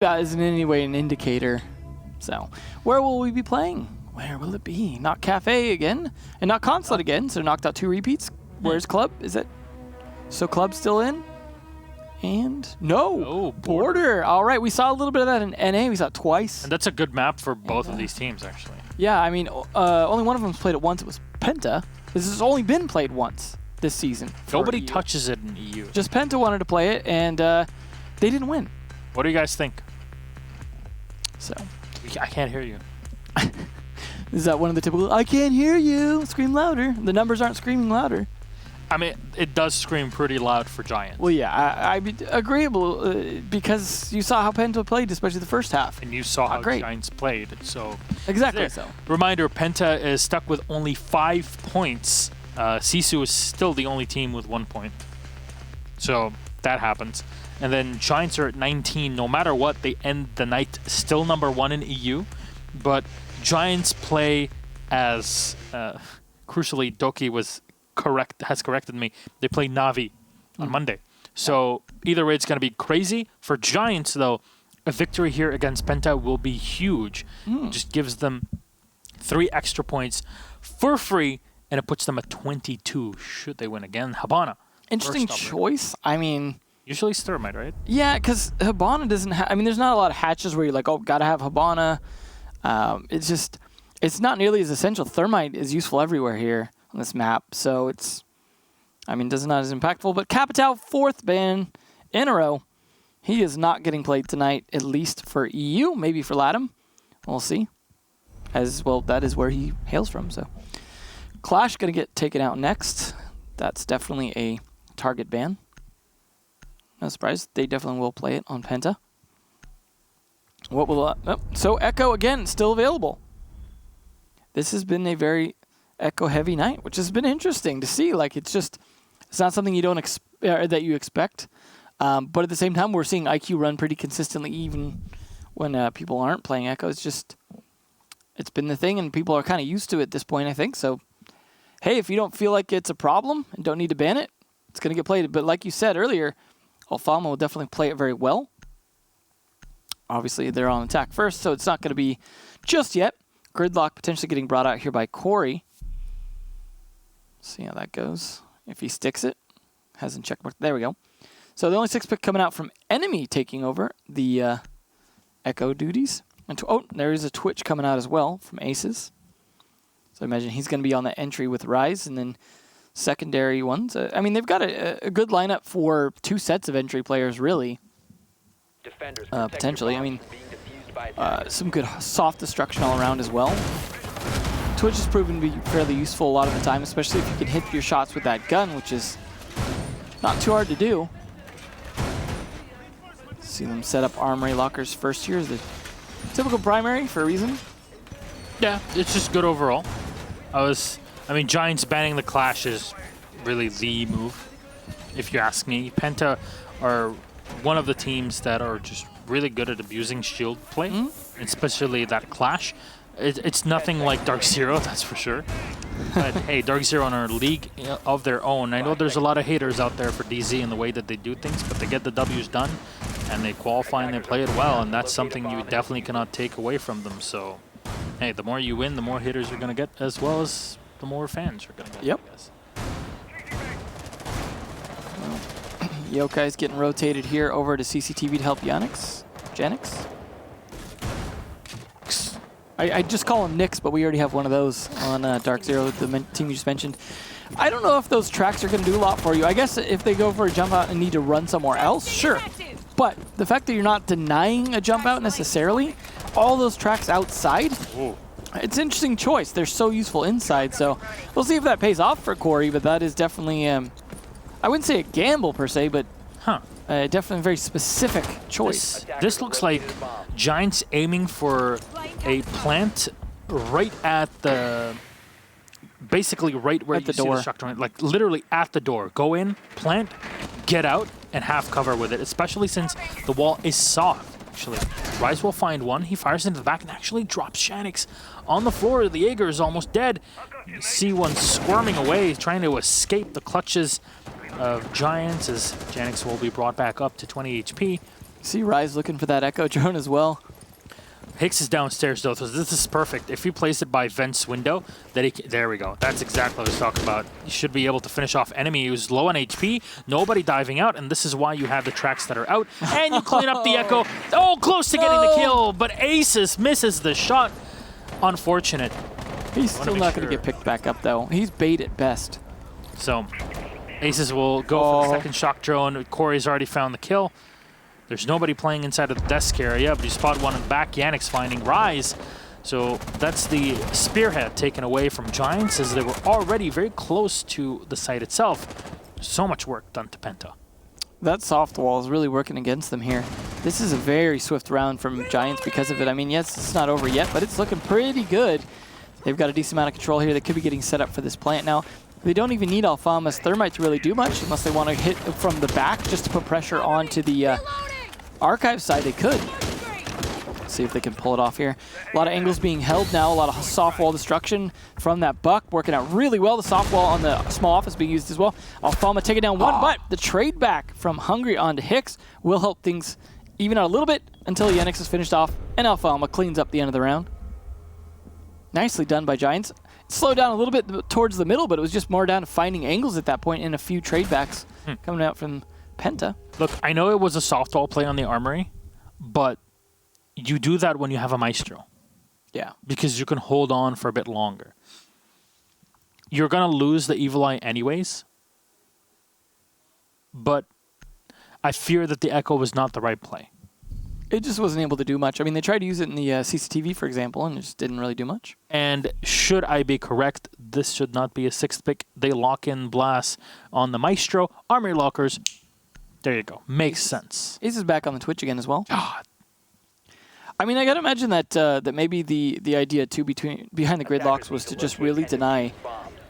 that isn't in any way an indicator. So, where will we be playing? Where will it be? Not Cafe again, and not Consulate again, so knocked out 2 repeats. Where's Club? Is it? So Club's still in? And no, Border. All right, we saw a little bit of that in NA. We saw it twice. And that's a good map for both of these teams, actually. Yeah, I mean, only one of them's played it once. It was Penta. This has only been played once this season. Nobody touches it in EU. Just Penta wanted to play it, and they didn't win. What do you guys think? So, I can't hear you. Is that one of the typical, I can't hear you, scream louder? The numbers aren't screaming louder. I mean, it does scream pretty loud for Giants. Well, yeah, I mean, agreeable, because you saw how Penta played, especially the first half. And you saw how Giants played, so... Exactly so. Reminder, Penta is stuck with only 5 points. Sisu is still the only team with 1 point. So, that happens. And then Giants are at 19. No matter what, they end the night still #1 in EU. But Giants play as, crucially, Doki has corrected me. They play Navi on Monday. So either way, it's going to be crazy. For Giants, though, a victory here against Penta will be huge. It just gives them 3 extra points for free, and it puts them at 22 should they win again. Habana. Interesting choice. I mean... Usually it's Thermite, right? Yeah, because Habana doesn't have... I mean, there's not a lot of hatches where you're like, oh, got to have Habana. It's just... It's not nearly as essential. Thermite is useful everywhere here on this map, so it's... I mean, does not as impactful. But Capital, 4th ban in a row. He is not getting played tonight, at least for EU. Maybe for LATAM. We'll see. As well, that is where he hails from, so... Clash going to get taken out next. That's definitely a target ban. No surprise, they definitely will play it on Penta. What will... so Echo, again, still available. This has been a very Echo-heavy night, which has been interesting to see. Like, it's just... It's not something you don't that you expect. But at the same time, we're seeing IQ run pretty consistently, even when people aren't playing Echo. It's just... It's been the thing, and people are kind of used to it at this point, I think. So, hey, if you don't feel like it's a problem and don't need to ban it, it's going to get played. But like you said earlier... Alfama will definitely play it very well. Obviously, they're on attack first, so it's not going to be just yet. Gridlock potentially getting brought out here by Corey. See how that goes. If he sticks it. Hasn't checkmarked. There we go. So the only 6 pick coming out from Enemy taking over the Echo duties. And there is a Twitch coming out as well from Aces. So I imagine he's going to be on the entry with Rise, and then... secondary ones. I mean, they've got a good lineup for 2 sets of entry players, really. Potentially. I mean, some good soft destruction all around as well. Twitch has proven to be fairly useful a lot of the time, especially if you can hit your shots with that gun, which is not too hard to do. See them set up Armory Lockers first here as the typical primary for a reason. Yeah, it's just good overall. I mean, Giants banning the Clash is really the move, if you ask me. Penta are one of the teams that are just really good at abusing shield play, especially that Clash. It's nothing like Dark Zero, that's for sure. But hey, Dark Zero are a league of their own. I know there's a lot of haters out there for DZ and the way that they do things, but they get the W's done, and they qualify and they play it well, and that's something you definitely cannot take away from them. So, hey, the more you win, the more haters you're going to get, as well as the more fans you're going to get, yep. I guess. Well, Yokai's getting rotated here over to CCTV to help Janix. I just call him Nix, but we already have one of those on Dark Zero, the team you just mentioned. I don't know if those tracks are going to do a lot for you. I guess if they go for a jump out and need to run somewhere else, sure. But the fact that you're not denying a jump out necessarily, all those tracks outside... Ooh. It's an interesting choice. They're so useful inside, so we'll see if that pays off for Corey, but that is definitely, I wouldn't say a gamble per se, but definitely a very specific choice. This looks like Giants aiming for a plant right at the, basically right where you see the shock joint, like literally at the door. Go in, plant, get out, and have cover with it, especially since the wall is soft. Actually, Rise will find one. He fires into the back and actually drops Shanix on the floor. The Jaeger is almost dead. You see one squirming away, trying to escape the clutches of Giants as Janix will be brought back up to 20 HP. See Rise looking for that Echo drone as well. Hicks is downstairs though, so this is perfect. If he plays it by Vent's window, then there we go. That's exactly what I was talking about. You should be able to finish off enemy who's low on HP, nobody diving out, and this is why you have the tracks that are out. And you clean up the Echo. Oh, close to getting the kill, but Aces misses the shot. Unfortunate. He's still not going to get picked back up though. He's bait at best. So Aces will go for the second shock drone. Corey's already found the kill. There's nobody playing inside of the desk area, but you spot one in the back. Yannick's finding Rise. So that's the spearhead taken away from Giants as they were already very close to the site itself. So much work done to Penta. That soft wall is really working against them here. This is a very swift round from Giants because of it. I mean, yes, it's not over yet, but it's looking pretty good. They've got a decent amount of control here. They could be getting set up for this plant now. They don't even need Alfama's Thermite to really do much unless they want to hit from the back just to put pressure onto the Archive side. They could. Let's see if they can pull it off here. A lot of angles being held now, a lot of soft wall destruction from that Buck, working out really well. The soft wall on the small office being used as well. Alfama taking down one, but the trade back from Hungry onto Hicks will help things even out a little bit until Yenix is finished off, and Alfama cleans up the end of the round. Nicely done by Giants. Slowed down a little bit towards the middle, but it was just more down to finding angles at that point and a few trade backs coming out from Penta. Look, I know it was a softball play on the Armory, but you do that when you have a Maestro. Yeah. Because you can hold on for a bit longer. You're going to lose the Evil Eye anyways, but I fear that the Echo was not the right play. It just wasn't able to do much. I mean, they tried to use it in the CCTV, for example, and it just didn't really do much. And should I be correct, this should not be a sixth pick. They lock in Blast on the Maestro. Armory lockers. There you go. Makes sense. Ace is back on the Twitch again as well. I mean, I gotta imagine that that maybe the idea too behind the gridlocks was to just really deny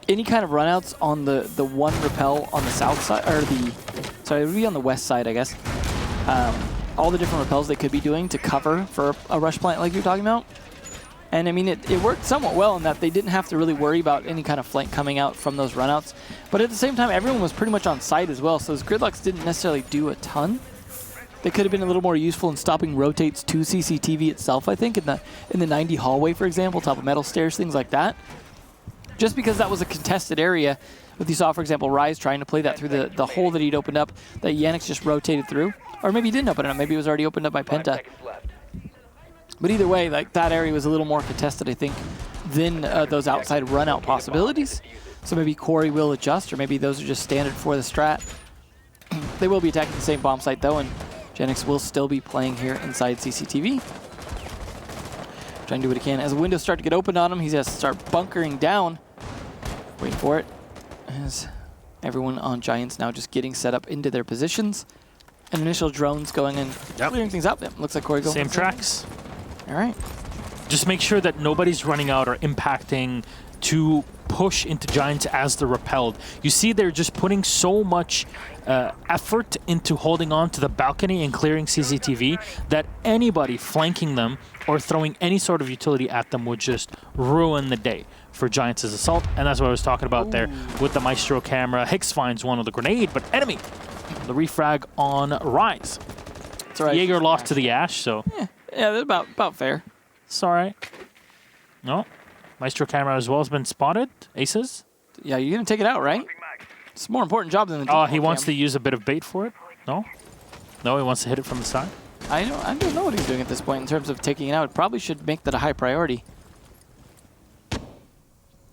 any kind of runouts on the one rappel on the south side, or sorry, it would be on the west side, I guess. All the different rappels they could be doing to cover for a rush plant like you're talking about. And I mean, it worked somewhat well in that they didn't have to really worry about any kind of flank coming out from those runouts. But at the same time, everyone was pretty much on site as well, so those gridlocks didn't necessarily do a ton. They could have been a little more useful in stopping rotates to CCTV itself, I think, in the 90 hallway, for example, top of metal stairs, things like that. Just because that was a contested area, if you saw, for example, Rise trying to play that through the hole that he'd opened up, that Yannick just rotated through. Or maybe he didn't open it up, maybe it was already opened up by Penta. But either way, like, that area was a little more contested, I think, than those outside run-out possibilities. So maybe Corey will adjust, or maybe those are just standard for the strat. They will be attacking the same bomb site, though, and Genix will still be playing here inside CCTV. Trying to do what he can. As the windows start to get opened on him, he has to start bunkering down. Waiting for it. As everyone on Giants now just getting set up into their positions. And initial drones going and clearing things up. Looks like Corey going. Same tracks. All right. Just make sure that nobody's running out or impacting to push into Giants as they're repelled. You see they're just putting so much effort into holding on to the balcony and clearing CCTV that anybody flanking them or throwing any sort of utility at them would just ruin the day for Giants' assault. And that's what I was talking about there with the Maestro camera. Hicks finds one with a grenade, but enemy. The refrag on Rise. That's right. Jaeger lost to the Ash, so... Yeah, that's about fair. It's all right. No. Maestro camera as well has been spotted. Aces. Yeah, you're going to take it out, right? It's a more important job than the Oh, he wants to use a bit of bait for it? No? No, he wants to hit it from the side? I don't know what he's doing at this point in terms of taking it out. Probably should make that a high priority.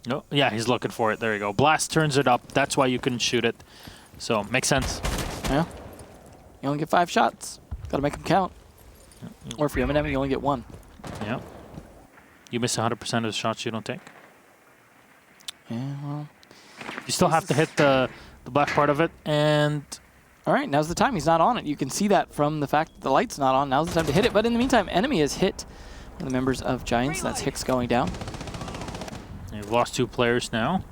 No. Yeah, he's looking for it. There you go. Blast turns it up. That's why you couldn't shoot it. So, makes sense. Yeah. You only get 5 shots. Got to make them count. Or if you're Eminem, you only get 1. Yeah. You miss 100% of the shots you don't take. Yeah, well... You still have to hit the black part of it, and... All right, now's the time. He's not on it. You can see that from the fact that the light's not on. Now's the time to hit it. But in the meantime, enemy has hit one of the members of Giants. That's Hicks going down. You've lost 2 players now.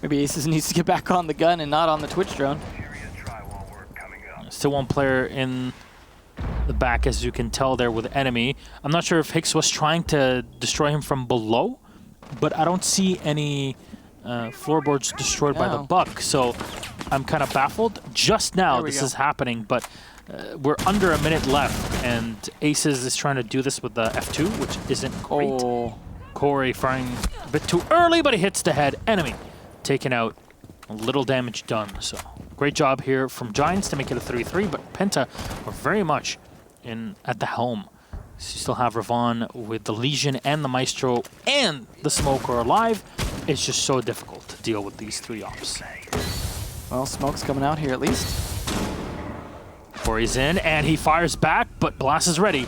Maybe Aces needs to get back on the gun and not on the Twitch drone. Still 1 player in the back, as you can tell there with enemy. I'm not sure if Hicks was trying to destroy him from below, but I don't see any floorboards destroyed by the Buck, so I'm kind of baffled. Just now this is happening, but We're under a minute left, and Aces is trying to do this with the F2, which isn't great. Oh. Corey firing a bit too early, but he hits the head. Enemy taken out. A little damage done. So great job here from Giants to make it a 3-3, but Penta are very much in at the helm. So you still have Ravon with the Legion and the Maestro and the Smoker alive. It's just so difficult to deal with these 3 ops. Well, smoke's coming out here at least. Corey's in, and he fires back, but Blast is ready.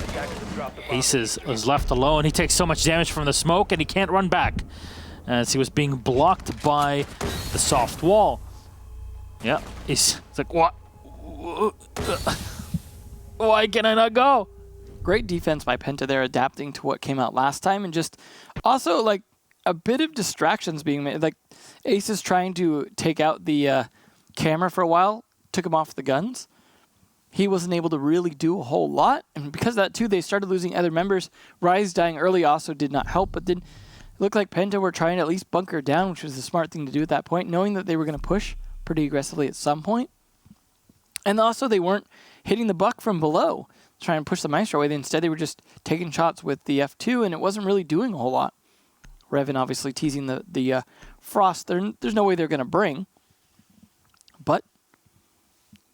Aces is left alone. He takes so much damage from the smoke, and he can't run back, as he was being blocked by the soft wall. Yeah, it's like, what? Why can I not go? Great defense by Penta there, adapting to what came out last time, and just also like a bit of distractions being made. Like Aces trying to take out the camera for a while, took him off the guns. He wasn't able to really do a whole lot, and because of that too, they started losing other members. Rise dying early also did not help, but then it looked like Penta were trying to at least bunker down, which was the smart thing to do at that point, knowing that they were going to push pretty aggressively at some point. And also they weren't hitting the buck from below, trying to push the Maestro away. Instead, they were just taking shots with the F2, and it wasn't really doing a whole lot. Revan obviously teasing the Frost. There's no way they're going to bring, but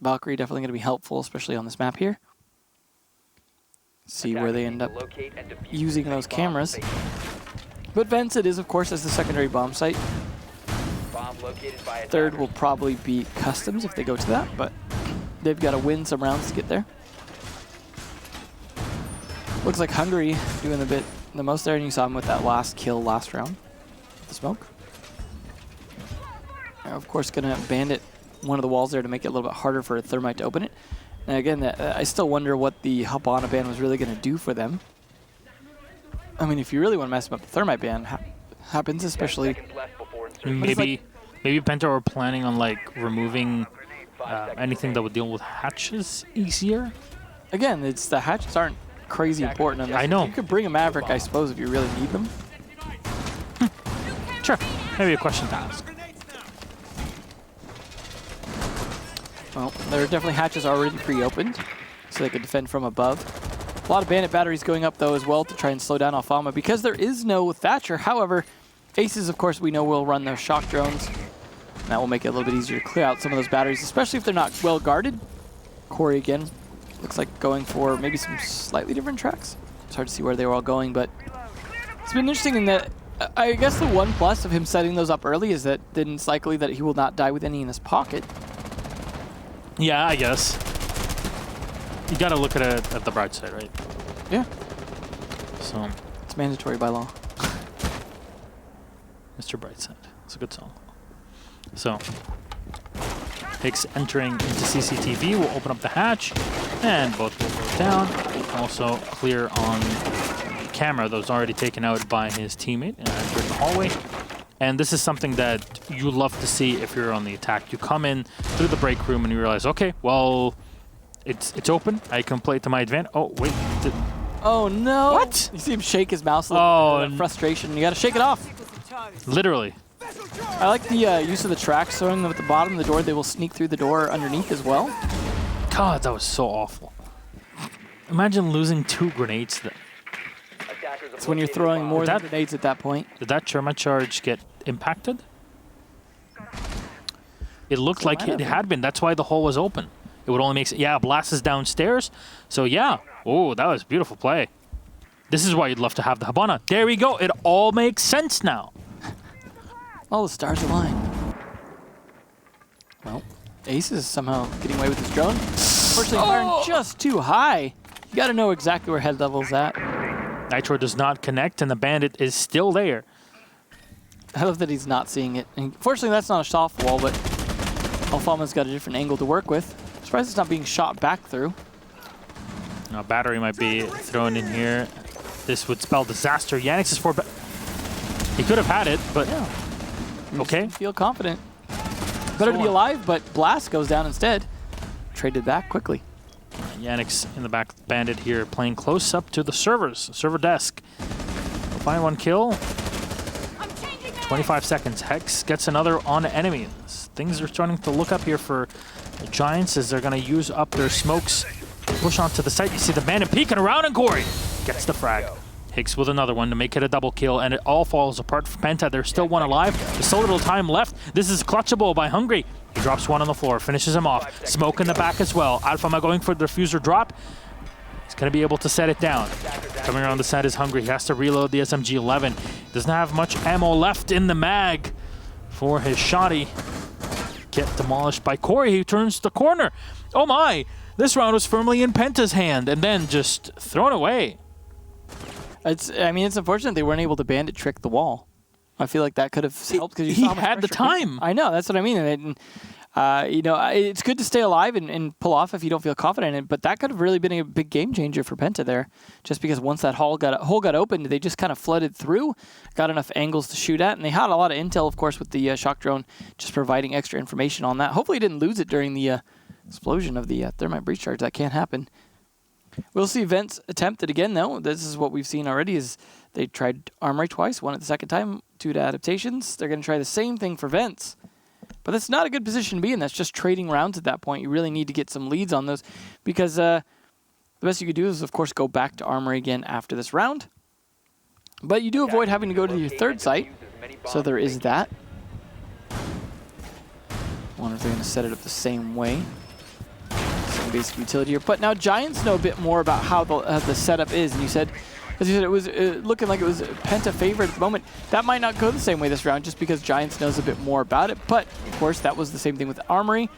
Valkyrie definitely going to be helpful, especially on this map here. See where they end up using those cameras. But Vincent is, of course, as the secondary bomb site. Third will probably be Customs if they go to that, but they've got to win some rounds to get there. Looks like Hungary doing the most there, and you saw him with that last kill last round. The smoke. They're, of course, going to bandit one of the walls there to make it a little bit harder for a Thermite to open it. And again, I still wonder what the Habana ban was really going to do for them. I mean, if you really want to mess up the Thermite ban, happens, especially... Maybe Penta were planning on like removing anything that would deal with hatches easier. Again, it's the hatches aren't crazy important. Unless I know. You could bring a Maverick, I suppose, if you really need them. Sure. Maybe a question to ask. Well, there are definitely hatches already pre-opened, so they can defend from above. A lot of bandit batteries going up, though, as well, to try and slow down Alfama, because there is no Thatcher. However, Aces, of course, we know will run those shock drones. And that will make it a little bit easier to clear out some of those batteries, especially if they're not well guarded. Corey, again, looks like going for maybe some slightly different tracks. It's hard to see where they were all going, but it's been interesting in that I guess the one plus of him setting those up early is that then it's likely that he will not die with any in his pocket. Yeah, I guess. You gotta look at it at the bright side, right? Yeah. So it's mandatory by law. Mr. Brightside. It's a good song. So Hicks entering into CCTV will open up the hatch, and both will go down. Also clear on camera that was already taken out by his teammate in the hallway. And this is something that you love to see if you're on the attack. You come in through the break room and you realize, okay, well, it's open. I can play to my advantage. Oh, wait. Oh, no. What? You see him shake his mouse a little bit. Frustration. You got to shake it off. Literally. I like the use of the tracks, throwing them at the bottom of the door. They will sneak through the door underneath as well. God, that was so awful. Imagine losing 2 grenades then. It's when you're throwing more than grenades at that point. Did that Sherma charge get impacted? It looked like it had been. That's why the hole was open. It would only make sense. Yeah, Blast is downstairs. So yeah. Oh, that was a beautiful play. This is why you'd love to have the Habana. There we go. It all makes sense now. All the stars align. Well, Ace is somehow getting away with his drone. Unfortunately, firing just too high. You got to know exactly where head level's at. Nitro does not connect, and the bandit is still there. I love that he's not seeing it. And fortunately, that's not a soft wall, but Alfama's got a different angle to work with. I'm surprised it's not being shot back through. Now, battery might be thrown in here. This would spell disaster. Yannick's is for... He could have had it, but... Yeah. Okay. Feel confident. Better to be alive, but Blast goes down instead. Traded back quickly. Yannick's in the back of the bandit here, playing close up to the server desk. We'll find 1 kill. 25 seconds. Hex gets another on enemy. Things are starting to look up here for the Giants as they're going to use up their smokes push onto the site. You see the Bandit peeking around, and Corey gets the frag. Hicks with another one to make it a double kill, and it all falls apart for Penta. There's still one alive. There's so little time left. This is clutchable by Hungry. He drops one on the floor, finishes him off. Smoke in the back as well. Alphama going for the diffuser drop. He's going to be able to set it down. Coming around the side is Hungry. He has to reload the SMG-11. Doesn't have much ammo left in the mag for his shotty. Get demolished by Corey. He turns the corner. Oh my! This round was firmly in Penta's hand, and then just thrown away. It's unfortunate they weren't able to Bandit trick the wall. I feel like that could have helped because he had the time. I know, that's what I mean. And it's good to stay alive and pull off if you don't feel confident in it, but that could have really been a big game changer for Penta there. Just because once that hole got opened, they just kind of flooded through, got enough angles to shoot at, and they had a lot of intel, of course, with the shock drone just providing extra information on that. Hopefully, didn't lose it during the explosion of the thermite breach charge. That can't happen. We'll see Vents attempt it again, though. This is what we've seen already, is they tried Armory twice, one at the second time, 2 to adaptations. They're going to try the same thing for Vents. But that's not a good position to be in. That's just trading rounds at that point. You really need to get some leads on those because the best you could do is, of course, go back to Armory again after this round. But you do avoid having to go to your third site, so there is that. I wonder if they're going to set it up the same way. Some basic utility here. But now Giants know a bit more about how the setup is. And you said, as you said, it was looking like it was Penta favorite at the moment. That might not go the same way this round just because Giants knows a bit more about it. But, of course, that was the same thing with Armory,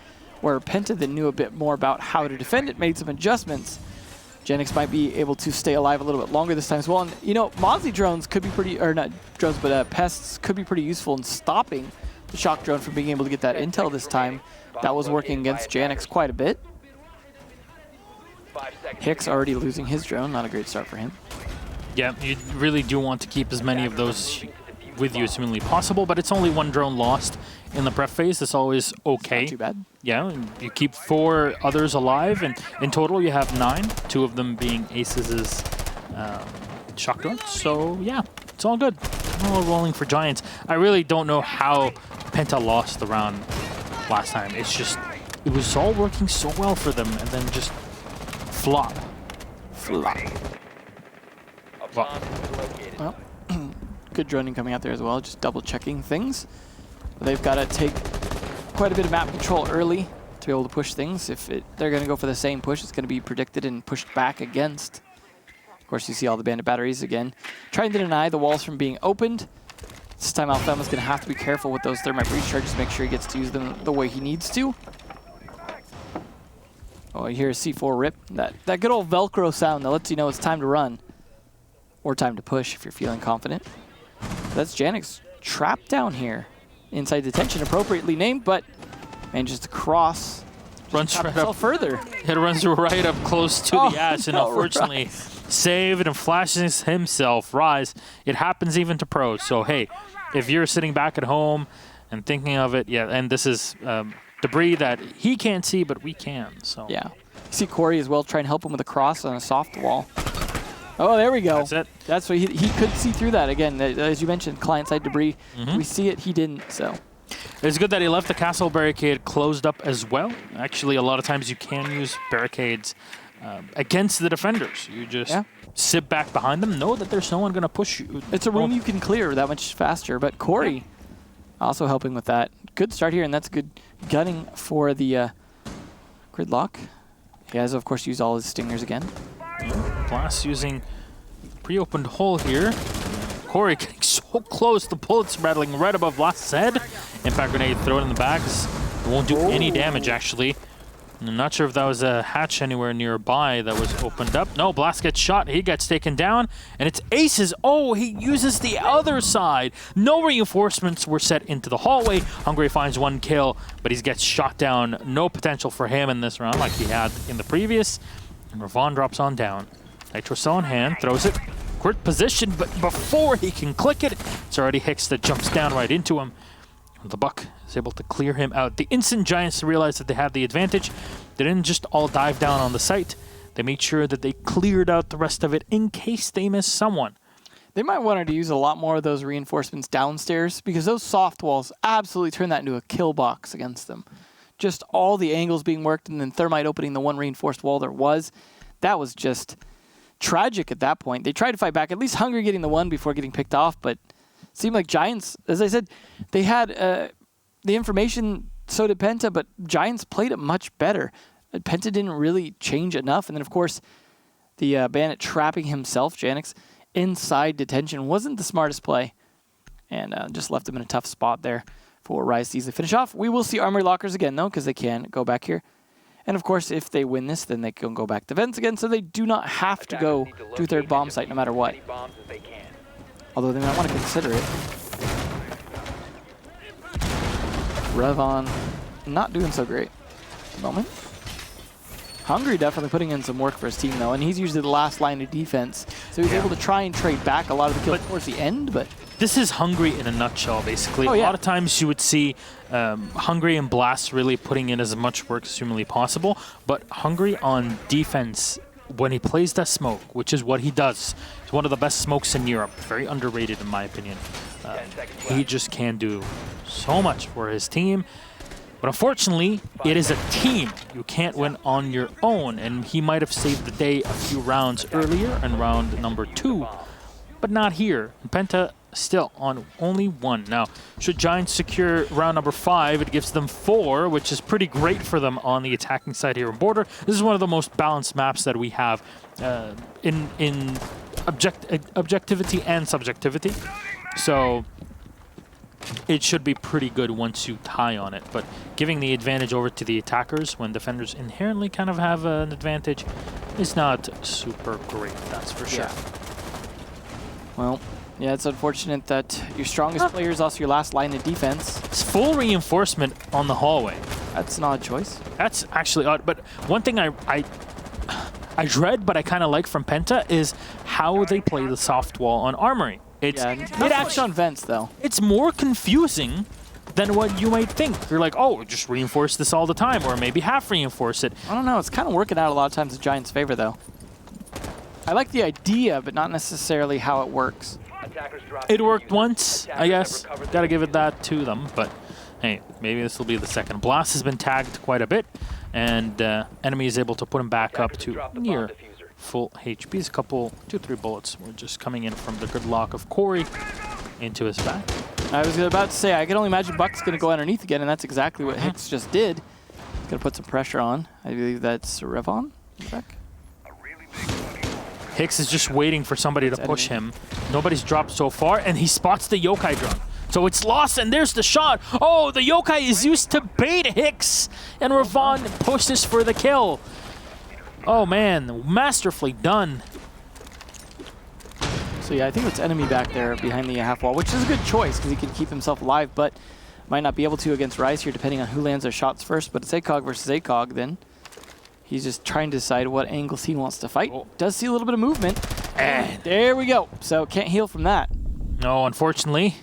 where Penta then knew a bit more about how to defend it, made some adjustments. Genix might be able to stay alive a little bit longer this time as well. And, you know, Mozzie drones could be pretty, or not drones, but pests could be pretty useful in stopping the shock drone from being able to get that intel this time. That was working against Janix quite a bit. Hicks already losing his drone. Not a great start for him. Yeah, you really do want to keep as many of those with you as humanly possible, but it's only 1 drone lost in the prep phase. That's always okay. Not too bad. Yeah, and you keep 4 others alive, and in total you have 9, 2 of them being Ace's shock drones. So yeah, it's all good. All rolling for Giants. I really don't know how Penta lost the round last time. It's just, it was all working so well for them, and then just flop. Well, good droning coming out there as well, just double checking things. They've got to take quite a bit of map control early to be able to push things. If they're going to go for the same push, it's going to be predicted and pushed back against. Of course, you see all the Bandit batteries again, trying to deny the walls from being opened. This time Alphama's going to have to be careful with those thermite breach charges, make sure he gets to use them the way he needs to. Oh, you hear a C4 rip. That good old Velcro sound that lets you know it's time to run. Or time to push if you're feeling confident. That's Janix trapped down here. Inside detention, appropriately named, but manages to cross. Runs right up further. It runs right up close to the ash, and unfortunately saved and flashes himself. Rise. It happens even to pros. So hey, if you're sitting back at home and thinking of it, yeah, and this is debris that he can't see, but we can. So yeah, you see Corey as well trying to help him with a cross on a soft wall. Oh, there we go. That's it. That's what he could see through that. Again, as you mentioned, client-side debris. We see it, he didn't, so. It's good that he left the castle barricade closed up as well. Actually, a lot of times you can use barricades against the defenders. You just sit back behind them, know that there's no one going to push you. It's a room you can clear that much faster, but Corey also helping with that. Good start here, and that's good gunning for the Gridlock. He has, of course, used all his stingers again. Blast using pre-opened hole here. Corey getting so close. The bullets rattling right above Blast's head. Impact grenade, throw it in the back. It won't do any damage, actually. I'm not sure if that was a hatch anywhere nearby that was opened up. No, Blast gets shot. He gets taken down. And it's Aces. Oh, he uses the other side. No reinforcements were set into the hallway. Hungry finds 1 kill, but he gets shot down. No potential for him in this round like he had in the previous. And Ravon drops on down. Nitro cell in hand, throws it. Quick position, but before he can click it, it's already Hicks that jumps down right into him. The Buck is able to clear him out. The instant Giants realized that they had the advantage, they didn't just all dive down on the site. They made sure that they cleared out the rest of it in case they missed someone. They might want to use a lot more of those reinforcements downstairs because those soft walls absolutely turn that into a kill box against them. just all the angles being worked and then Thermite opening the one reinforced wall there was. That was just tragic at that point. They tried to fight back, at least Hungry getting the one before getting picked off, but it seemed like Giants, as I said, they had the information, so did Penta, but Giants played it much better. Penta didn't really change enough. And then, of course, the Bandit trapping himself, Janix, inside detention wasn't the smartest play. And just left him in a tough spot there for Rise to easily finish off. We will see Armory Lockers again, though, because they can go back here. And, of course, if they win this, then they can go back to Vents again, so they do not have to go to third bomb site no matter what. Although they might want to consider it. Revon not doing so great at the moment. Hungry definitely putting in some work for his team, though, and he's usually the last line of defense. So he's able to try and trade back a lot of the kills towards the end, but... This is Hungry in a nutshell, basically. A lot of times you would see Hungry and Blast really putting in as much work as humanly possible, but Hungry on defense, when he plays that smoke, which is what he does, he's one of the best smokes in Europe, very underrated in my opinion. He just can do so much for his team. But unfortunately, it is a team. You can't win on your own, and he might have saved the day a few rounds earlier in round number 2, but not here. Penta still on only 1. Now, should Giants secure round number 5, it gives them 4, which is pretty great for them on the attacking side here in Border. This is one of the most balanced maps that we have in objectivity and subjectivity. So it should be pretty good once you tie on it, but giving the advantage over to the attackers when defenders inherently kind of have an advantage is not super great, that's for sure. Well, yeah, it's unfortunate that your strongest player is also your last line of defense. It's full reinforcement on the hallway. That's an odd choice. That's actually odd, but one thing I dread, but I kind of like from Penta is how they play the soft wall on Armory. It actually on Vents, though. It's more confusing than what you might think. You're like, oh, just reinforce this all the time, or maybe half reinforce it. I don't know. It's kind of working out a lot of times in Giants' favor, though. I like the idea, but not necessarily how it works. It worked once, I guess. Gotta give it that to them, but hey, maybe this will be the second. Blast has been tagged quite a bit, and enemy is able to put him back up to near full HPs. A couple, 2-3 bullets were just coming in from the good lock of Corey into his back. I was about to say, I can only imagine Buck's going to go underneath again, and that's exactly what Hicks just did. He's going to put some pressure on. I believe that's Revon. Hicks is just waiting for somebody to push him. Nobody's dropped so far, and he spots the Yokai drone. So it's lost, and there's the shot. Oh, the Yokai is used to bait Hicks, and Revon pushes for the kill. Oh man, masterfully done. So yeah, I think it's enemy back there behind the half wall, which is a good choice because he can keep himself alive, but might not be able to against Rise here depending on who lands their shots first. But it's ACOG versus ACOG then. He's just trying to decide what angles he wants to fight. Does see a little bit of movement. And there we go. So can't heal from that. No, unfortunately,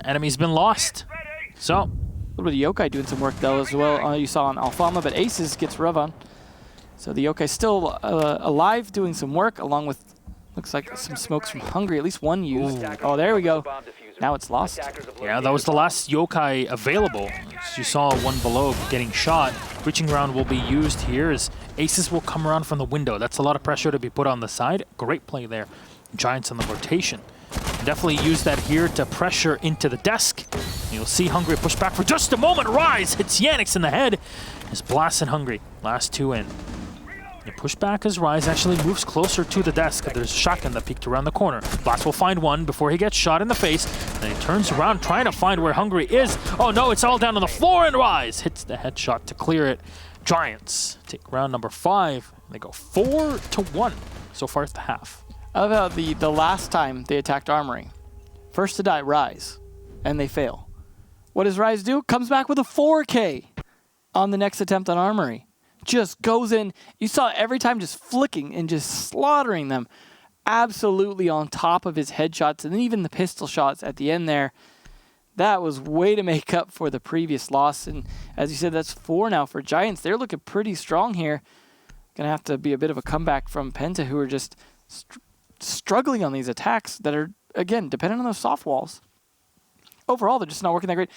enemy's been lost. So a little bit of Yokai doing some work though as well. You saw on Alfama, but Aces gets Revon. So the Yokai still alive, doing some work, along with, looks like some smokes from Hungry, at least one used. Oh, there we go. Now it's lost. Yeah, that was the last Yokai available. As you saw one below getting shot. Breaching round will be used here as Aces will come around from the window. That's a lot of pressure to be put on the side. Great play there. Giants on the rotation. Definitely use that here to pressure into the desk. You'll see Hungry push back for just a moment. Rise hits Yanix in the head. As Blast and Hungry, last two in. The pushback as Rise actually moves closer to the desk. There's a shotgun that peeked around the corner. Blast will find one before he gets shot in the face. Then he turns around trying to find where Hungry is. Oh no, it's all down on the floor, and Rise hits the headshot to clear it. Giants take round number 5. They go 4-1 so far at the half. I love how the last time they attacked Armory, first to die, Rise, and they fail. What does Rise do? Comes back with a 4K on the next attempt on Armory. Just goes in. You saw every time just flicking and just slaughtering them. Absolutely on top of his headshots and even the pistol shots at the end there. That was way to make up for the previous loss. And as you said, that's 4 now for Giants. They're looking pretty strong here. Going to have to be a bit of a comeback from Penta, who are just struggling on these attacks that are, again, dependent on those soft walls. Overall, they're just not working that great.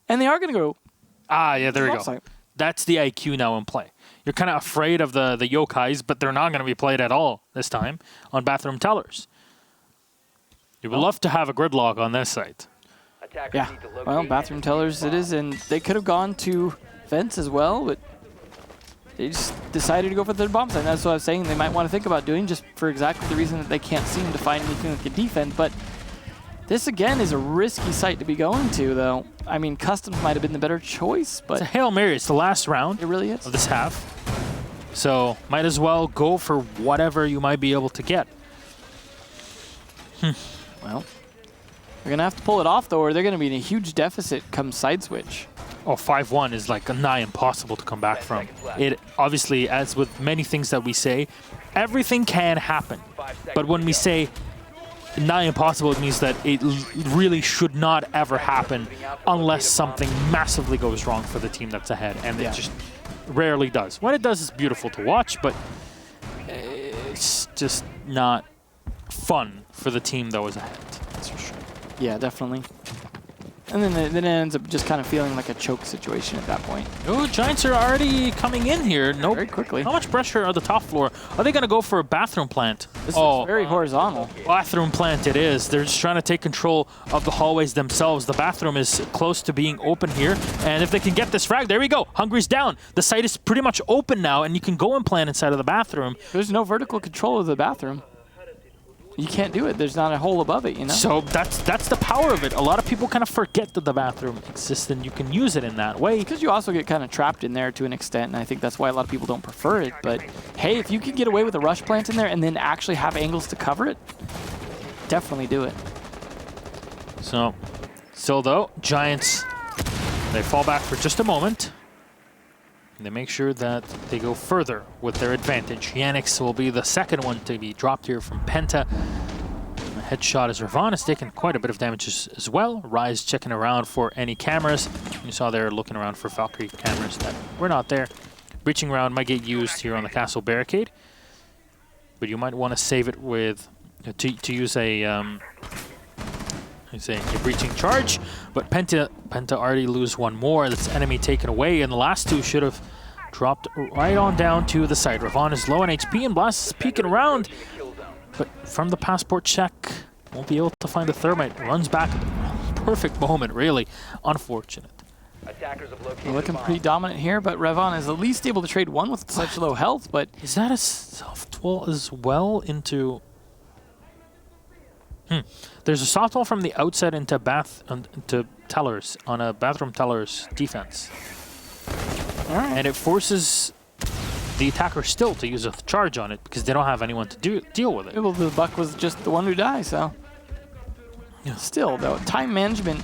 And they are going to go. Ah, yeah, there we go. That's the IQ now in play. You're kind of afraid of the yokais, but they're not going to be played at all this time on bathroom tellers. You would love to have a gridlock on this site. Yeah, well, bathroom tellers it is, and they could have gone to vents as well, but they just decided to go for the third bomb site. And that's what I was saying they might want to think about doing, just for exactly the reason that they can't seem to find anything that can defend. But this, again, is a risky site to be going to, though. I mean, Customs might have been the better choice, but... It's a Hail Mary. It's the last round it really is. of this half. So might as well go for whatever you might be able to get. Well, they're going to have to pull it off, though, or they're going to be in a huge deficit come side switch. Oh, 5-1 is like nigh impossible to come back from. It obviously, as with many things that we say, everything can happen. But when we say nigh impossible, it means that it really should not ever happen unless something massively goes wrong for the team that's ahead. And it just rarely does. When it does, it's beautiful to watch, but it's just not fun for the team that was ahead. That's for sure. Yeah, definitely. And then it ends up just kind of feeling like a choke situation at that point. Oh, Giants are already coming in here. Nope. Very quickly. How much pressure on the top floor? Are they going to go for a bathroom plant? This is very horizontal. Bathroom plant it is. They're just trying to take control of the hallways themselves. The bathroom is close to being open here. And if they can get this frag, there we go. Hungry's down. The site is pretty much open now, and you can go and plant inside of the bathroom. There's no vertical control of the bathroom. You can't do it. There's not a hole above it, you know? So that's the power of it. A lot of people kind of forget that the bathroom exists and you can use it in that way. Because you also get kind of trapped in there to an extent, and I think that's why a lot of people don't prefer it. But hey, if you can get away with a rush plant in there and then actually have angles to cover it, definitely do it. So, still though, Giants, they fall back for just a moment. They make sure that they go further with their advantage. Yannick's will be the second one to be dropped here from Penta. The headshot as Ravon has taken quite a bit of damage as well. Rise checking around for any cameras. You saw they're looking around for Valkyrie cameras that were not there. Breaching round might get used here on the castle barricade, but you might want to save it with to use a breaching charge, but Penta already lose one more. That's enemy taken away, and the last two should have dropped right on down to the side. Ravon is low on HP, and Blast is peeking around, but from the passport check, won't be able to find the thermite. Runs back at the perfect moment, really. Unfortunate. We're looking pretty dominant here, but Ravon is at least able to trade one with such low health, but... Is that a soft wall as well into... There's a soft wall from the outside into tellers on a bathroom tellers defense. All right. And it forces the attacker still to use a charge on it because they don't have anyone to deal with it. Well, the Buck was just the one who died, so... Yeah. Still, though, time management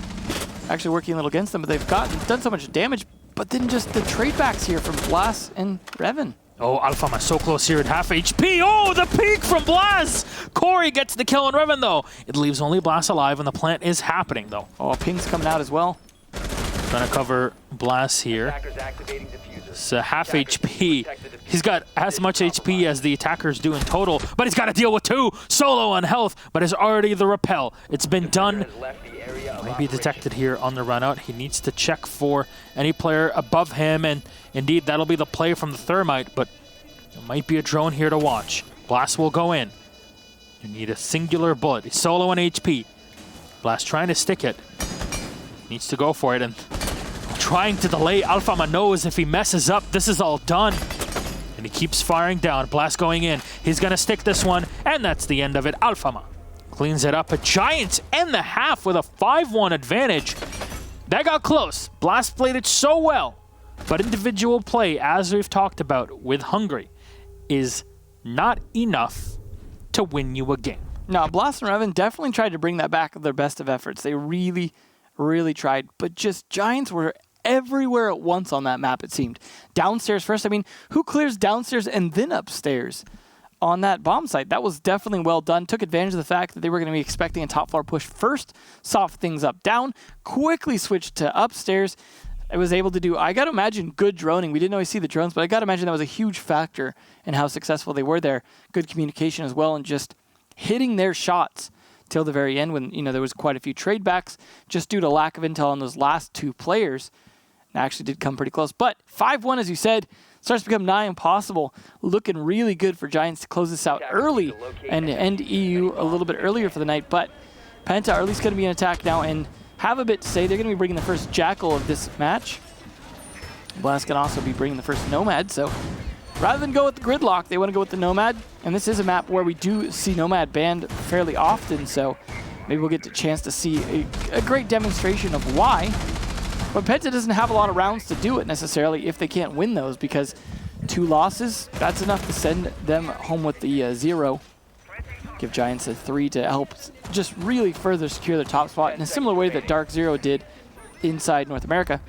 actually working a little against them, but they've done so much damage, but then just the trade backs here from Blas and Revan. Oh, Alfama so close here at half HP. Oh, the peek from Blas! Corey gets the kill on Revan, though. It leaves only Blas alive, and the plant is happening, though. Oh, ping's coming out as well. Trying to cover Blas here. It's half HP. He's got as much HP as the attackers do in total, but he's got to deal with two. Solo on health, but is already the repel. It's been done. Might be detected here on the run out. He needs to check for any player above him, and indeed that'll be the play from the thermite, but there might be a drone here to watch. Blast will go in. You need a singular bullet. He's solo on HP. Blast trying to stick it. Needs to go for it, and trying to delay. Alfama knows if he messes up, this is all done. And he keeps firing down. Blast going in. He's going to stick this one, and that's the end of it. Alfama cleans it up. A Giants end the half with a 5-1 advantage. That got close. Blast played it so well. But individual play, as we've talked about with Hungry, is not enough to win you a game. No, Blast and Revan definitely tried to bring that back with their best of efforts. They really, really tried. But just Giants were everywhere at once on that map, it seemed. Downstairs first. I mean, who clears downstairs and then upstairs on that bomb site? That was definitely well done. Took advantage of the fact that they were going to be expecting a top floor push first. Soft things up down. Quickly switched to upstairs. I was able to do, I got to imagine, good droning. We didn't always see the drones, but I got to imagine that was a huge factor in how successful they were there. Good communication as well, and just hitting their shots till the very end when, you know, there was quite a few trade backs just due to lack of intel on those last two players. and actually did come pretty close. But 5-1, as you said, starts to become nigh impossible. Looking really good for Giants to close this out early and end EU a little bit earlier for the night. But Penta are at least going to be in attack now and have a bit to say. They're going to be bringing the first Jackal of this match. Blast can also be bringing the first Nomad, so rather than go with the Gridlock, they want to go with the Nomad. And this is a map where we do see Nomad banned fairly often, so maybe we'll get a chance to see a great demonstration of why. But Penta doesn't have a lot of rounds to do it necessarily if they can't win those, because 2 losses, that's enough to send them home with the 0. Give Giants a 3 to help just really further secure their top spot in a similar way that Dark Zero did inside North America.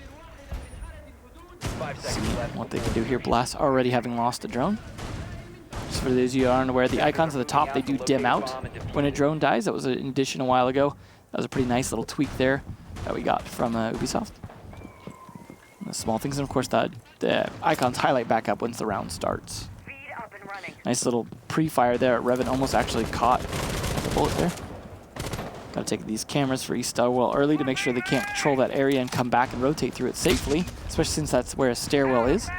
See what they can do here. Blast already having lost a drone. Just for those of you who aren't aware, the icons at the top, they do dim out when a drone dies. That was an addition a while ago. That was a pretty nice little tweak there that we got from Ubisoft. And the small things, and of course the icons highlight back up once the round starts. Nice little pre-fire there. Revan almost actually caught the bullet there. Got to take these cameras for East Stairwell early to make sure they can't control that area and come back and rotate through it safely, especially since that's where a stairwell is.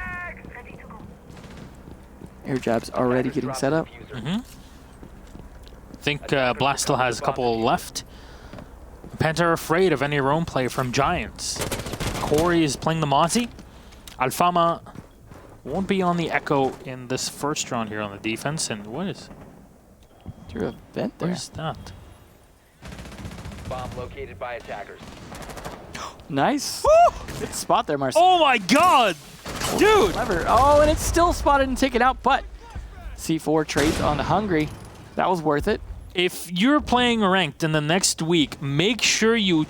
Air jabs already getting set up. I think Blast still has a couple left. Penta are afraid of any roam play from Giants. Corey is playing the Mozzie. Alfama won't be on the Echo in this first round here on the defense. And what is... Through a vent there. What is that? Bomb located by attackers. Nice. Good spot there, Marcel. Oh my god! Dude! Clever. Oh, and it's still spotted and taken out, but C4 trades on the Hungry. That was worth it. If you're playing ranked in the next week, make sure you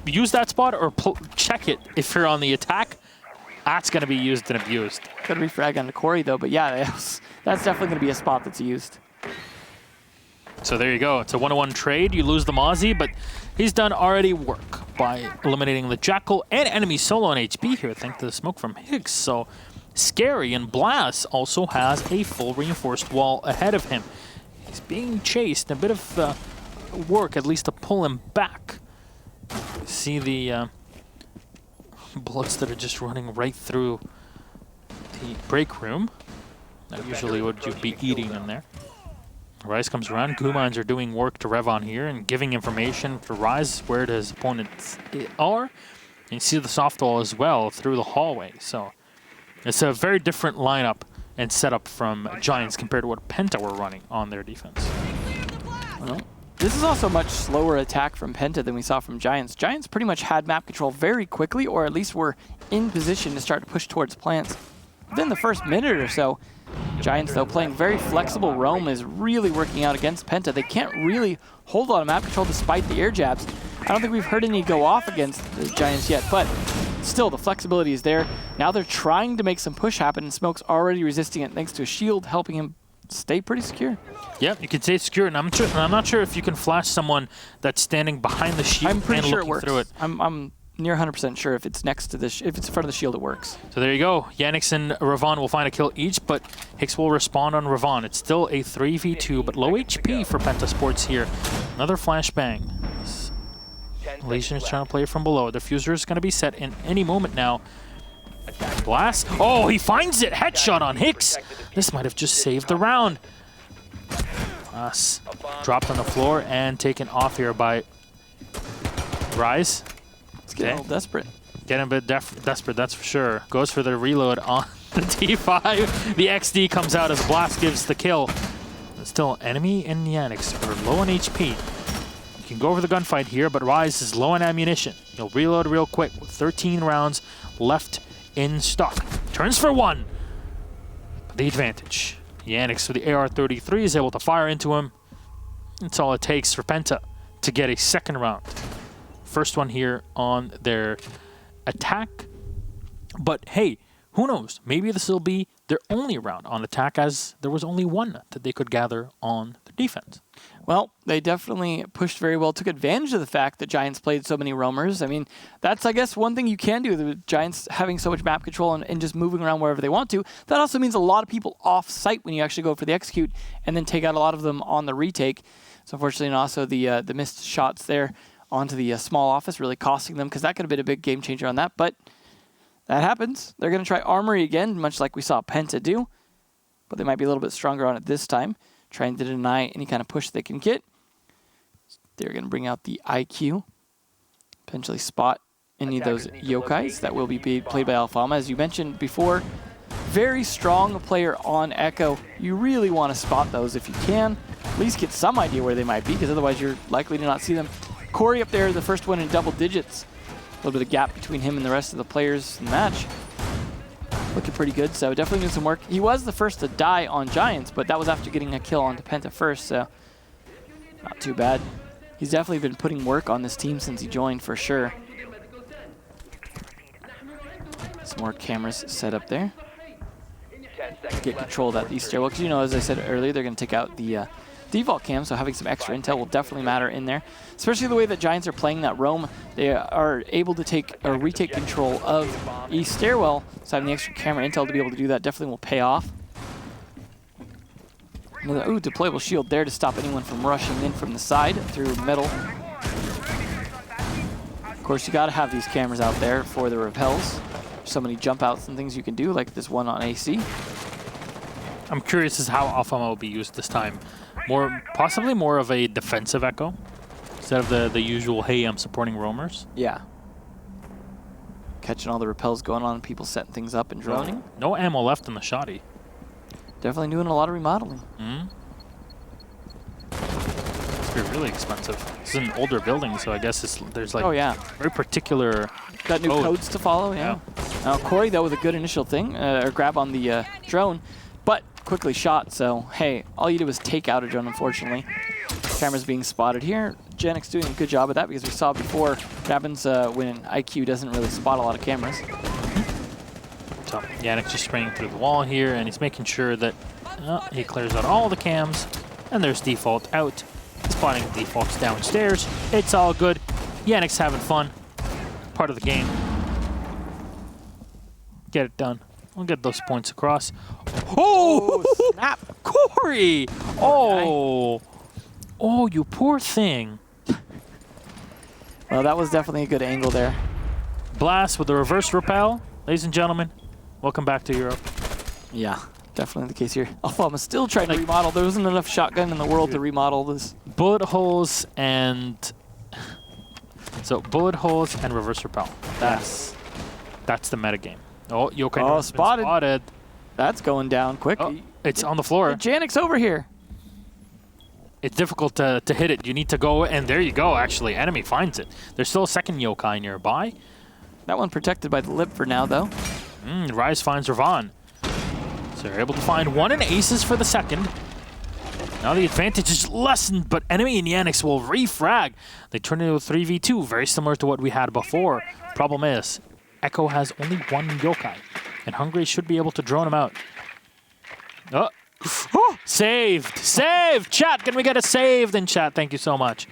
use that spot or check it if you're on the attack. That's going to be used and abused. Could refrag onto Corey, though, but yeah, that's definitely going to be a spot that's used. So there you go. It's a 1-1 trade. You lose the Mozzie, but he's done already work by eliminating the Jackal and enemy solo on HP here, thanks to the smoke from Higgs. So Scary, and Blast also has a full reinforced wall ahead of him. He's being chased. A bit of work, at least, to pull him back. See the bullets that are just running right through the break room. That usually what you'd be eating in there. Rise comes around. Gumans are doing work to Revon here and giving information to Rise where his opponents are. And you see the soft wall as well through the hallway. So it's a very different lineup and setup from Giants compared to what Penta were running on their defense. Well, this is also a much slower attack from Penta than we saw from Giants. Giants pretty much had map control very quickly, or at least were in position to start to push towards plants within the first minute or so. Giants, though, playing very flexible roam is really working out against Penta. They can't really hold on to map control despite the air jabs. I don't think we've heard any go off against the Giants yet, but still, the flexibility is there. Now they're trying to make some push happen, and Smoke's already resisting it thanks to a shield helping him stay pretty secure. Yep, you can stay secure, and I'm not sure if you can flash someone that's standing behind the shield I'm pretty and sure it looking works. through it. I'm near 100% sure if it's next to this, if it's in front of the shield, it works. So there you go. Yannick and Ravon will find a kill each, but Hicks will respond on Ravon. It's still a 3v2, but low HP for Penta Sports here. Another flashbang. Legion is trying to play from below. Diffuser is going to be set in any moment now. Blast. Oh, he finds it. Headshot on Hicks. This might have just saved the round. Blast dropped on the floor and taken off here by Rise. It's getting a little desperate. Getting a bit desperate, that's for sure. Goes for the reload on the T5. The XD comes out as Blast gives the kill. But still, enemy and Yannick are low on HP. You can go over the gunfight here, but Rise is low on ammunition. He'll reload real quick with 13 rounds left in stock. Turns for one. The advantage. Yannick with the AR-33 is able to fire into him. That's all it takes for Penta to get a second round. First one here on their attack. But hey, who knows? Maybe this will be their only round on attack, as there was only one that they could gather on the defense. Well, they definitely pushed very well, took advantage of the fact that Giants played so many roamers. I mean, that's, I guess, one thing you can do, the Giants having so much map control and just moving around wherever they want to. That also means a lot of people off-site when you actually go for the execute and then take out a lot of them on the retake. So unfortunately, and also the missed shots there onto the small office really costing them, because that could have been a big game changer on that. But that happens. They're going to try Armory again, much like we saw Penta do. But they might be a little bit stronger on it this time, trying to deny any kind of push they can get. They're going to bring out the IQ, potentially spot any of those yokais that will be played by Alfama. As you mentioned before, very strong player on Echo. You really want to spot those if you can. At least get some idea where they might be, because otherwise you're likely to not see them. Corey up there, the first one in double digits. A little bit of gap between him and the rest of the players in the match. Looking pretty good, so definitely doing some work. He was the first to die on Giants, but that was after getting a kill onto Penta first, so not too bad. He's definitely been putting work on this team since he joined, for sure. Some more cameras set up there. Get control of that east stairwell, because, you know, as I said earlier, they're going to take out the default cam, so having some extra intel will definitely matter in there. Especially the way that Giants are playing that roam, they are able to take or retake control of east stairwell, so having the extra camera intel to be able to do that definitely will pay off. Another, deployable shield there to stop anyone from rushing in from the side through middle. Of course, you got to have these cameras out there for the repels. So many jump outs and things you can do, like this one on AC. I'm curious as how Alfama will be used this time. Possibly more of a defensive Echo instead of the usual, hey, I'm supporting roamers. Yeah. Catching all the repels going on, people setting things up and droning. No ammo left in the shoddy. Definitely doing a lot of remodeling. It's gonna be really expensive. This is an older building, so I guess there's like very particular got new codes to follow. Yeah. Now Corey, though, with a good initial thing or grab on the drone, but quickly shot. So hey, all you did was take out a drone. Unfortunately, cameras being spotted here. Janix doing a good job of that, because we saw before what happens when IQ doesn't really spot a lot of cameras. So Yannick just spraying through the wall here, and he's making sure that he clears out all the cams, and there's default out. Spotting defaults downstairs. It's all good. Yannick's having fun. Part of the game. Get it done. We'll get those points across. Oh, snap. Corey! Oh, you poor thing. Well, that was definitely a good angle there. Blast with the reverse repel. Ladies and gentlemen, welcome back to Europe. Yeah, definitely the case here. Alfama's still trying to remodel. There wasn't enough shotgun in the world to remodel this. Bullet holes and... So, bullet holes and reverse repel. That's the metagame. Oh, Yokai spotted. That's going down quick. Oh, it's on the floor. Janix over here. It's difficult to hit it. You need to go, and there you go, actually. Enemy finds it. There's still a second yokai nearby. That one protected by the lip for now, though. Rise finds Ravon. So they're able to find one and aces for the second. Now the advantage is lessened, but enemy and Yanix will refrag. They turn into a 3v2, very similar to what we had before. Problem is, Echo has only one yokai, and Hungry should be able to drone him out. Oh, saved! Saved! Chat, can we get a saved in chat? Thank you so much.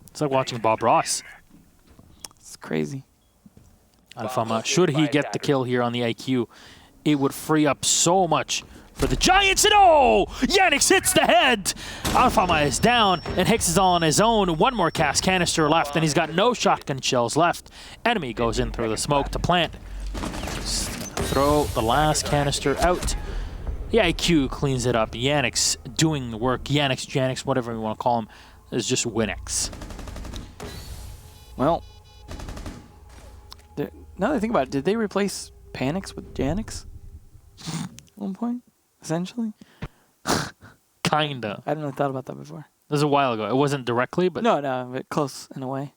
It's like watching Bob Ross. It's crazy. Alfama, should he get the kill here on the IQ, it would free up so much for the Giants. And Yanix hits the head! Alfama is down, and Hicks is all on his own. One more cast canister left, and he's got no shotgun shells left. Enemy goes in through the smoke to plant. Just throw the last canister out. The IQ cleans it up. Yanix doing the work. Yanix, Janix, whatever you want to call him, is just Winix. Well, now that I think about it, did they replace Panix with Janix at one point, essentially? Kinda. I hadn't really thought about that before. This was a while ago. It wasn't directly, but... No, but close in a way.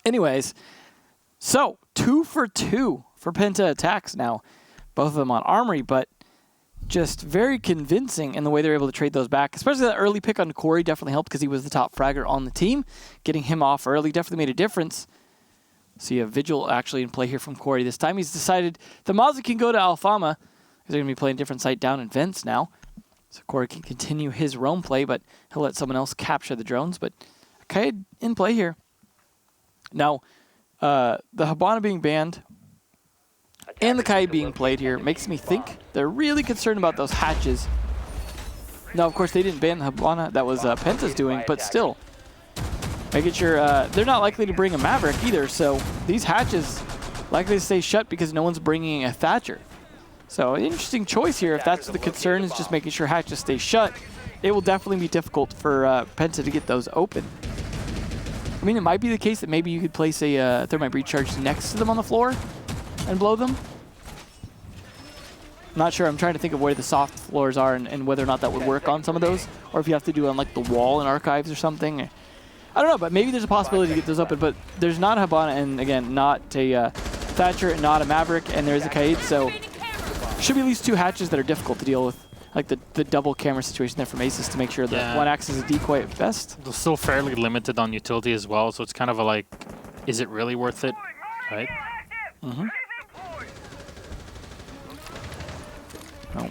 Anyways, so 2 for 2 for Penta attacks now. Both of them on Armory, but just very convincing in the way they're able to trade those back. Especially that early pick on Corey definitely helped, because he was the top fragger on the team. Getting him off early definitely made a difference. See a Vigil actually in play here from Corey this time. He's decided the Mozzie can go to Alfama, because they're going to be playing a different site down in Vents now. So Corey can continue his roam play, but he'll let someone else capture the drones. But okay, in play here. Now, the Hibana being banned and the Kai being played here makes me think they're really concerned about those hatches. Now, of course, they didn't ban the Hibana. That was Penta's doing, but still. Making sure they're not likely to bring a Maverick either, so these hatches likely to stay shut because no one's bringing a Thatcher. So an interesting choice here. If that's the concern, is just making sure hatches stay shut, it will definitely be difficult for Penta to get those open. I mean, it might be the case that maybe you could place a thermite breach charge next to them on the floor and blow them. I'm not sure. I'm trying to think of where the soft floors are and whether or not that would work on some of those, or if you have to do it on like the wall in archives or something. I don't know, but maybe there's a possibility to get those open. But there's not a Habana, and again, not a Thatcher, and not a Maverick, and there's a Kaid, so should be at least 2 hatches that are difficult to deal with, like the double camera situation there from Aces to make sure that one acts as a decoy at best. They're still fairly limited on utility as well, so it's kind of a like, is it really worth it, right? Mm-hmm. Oh. A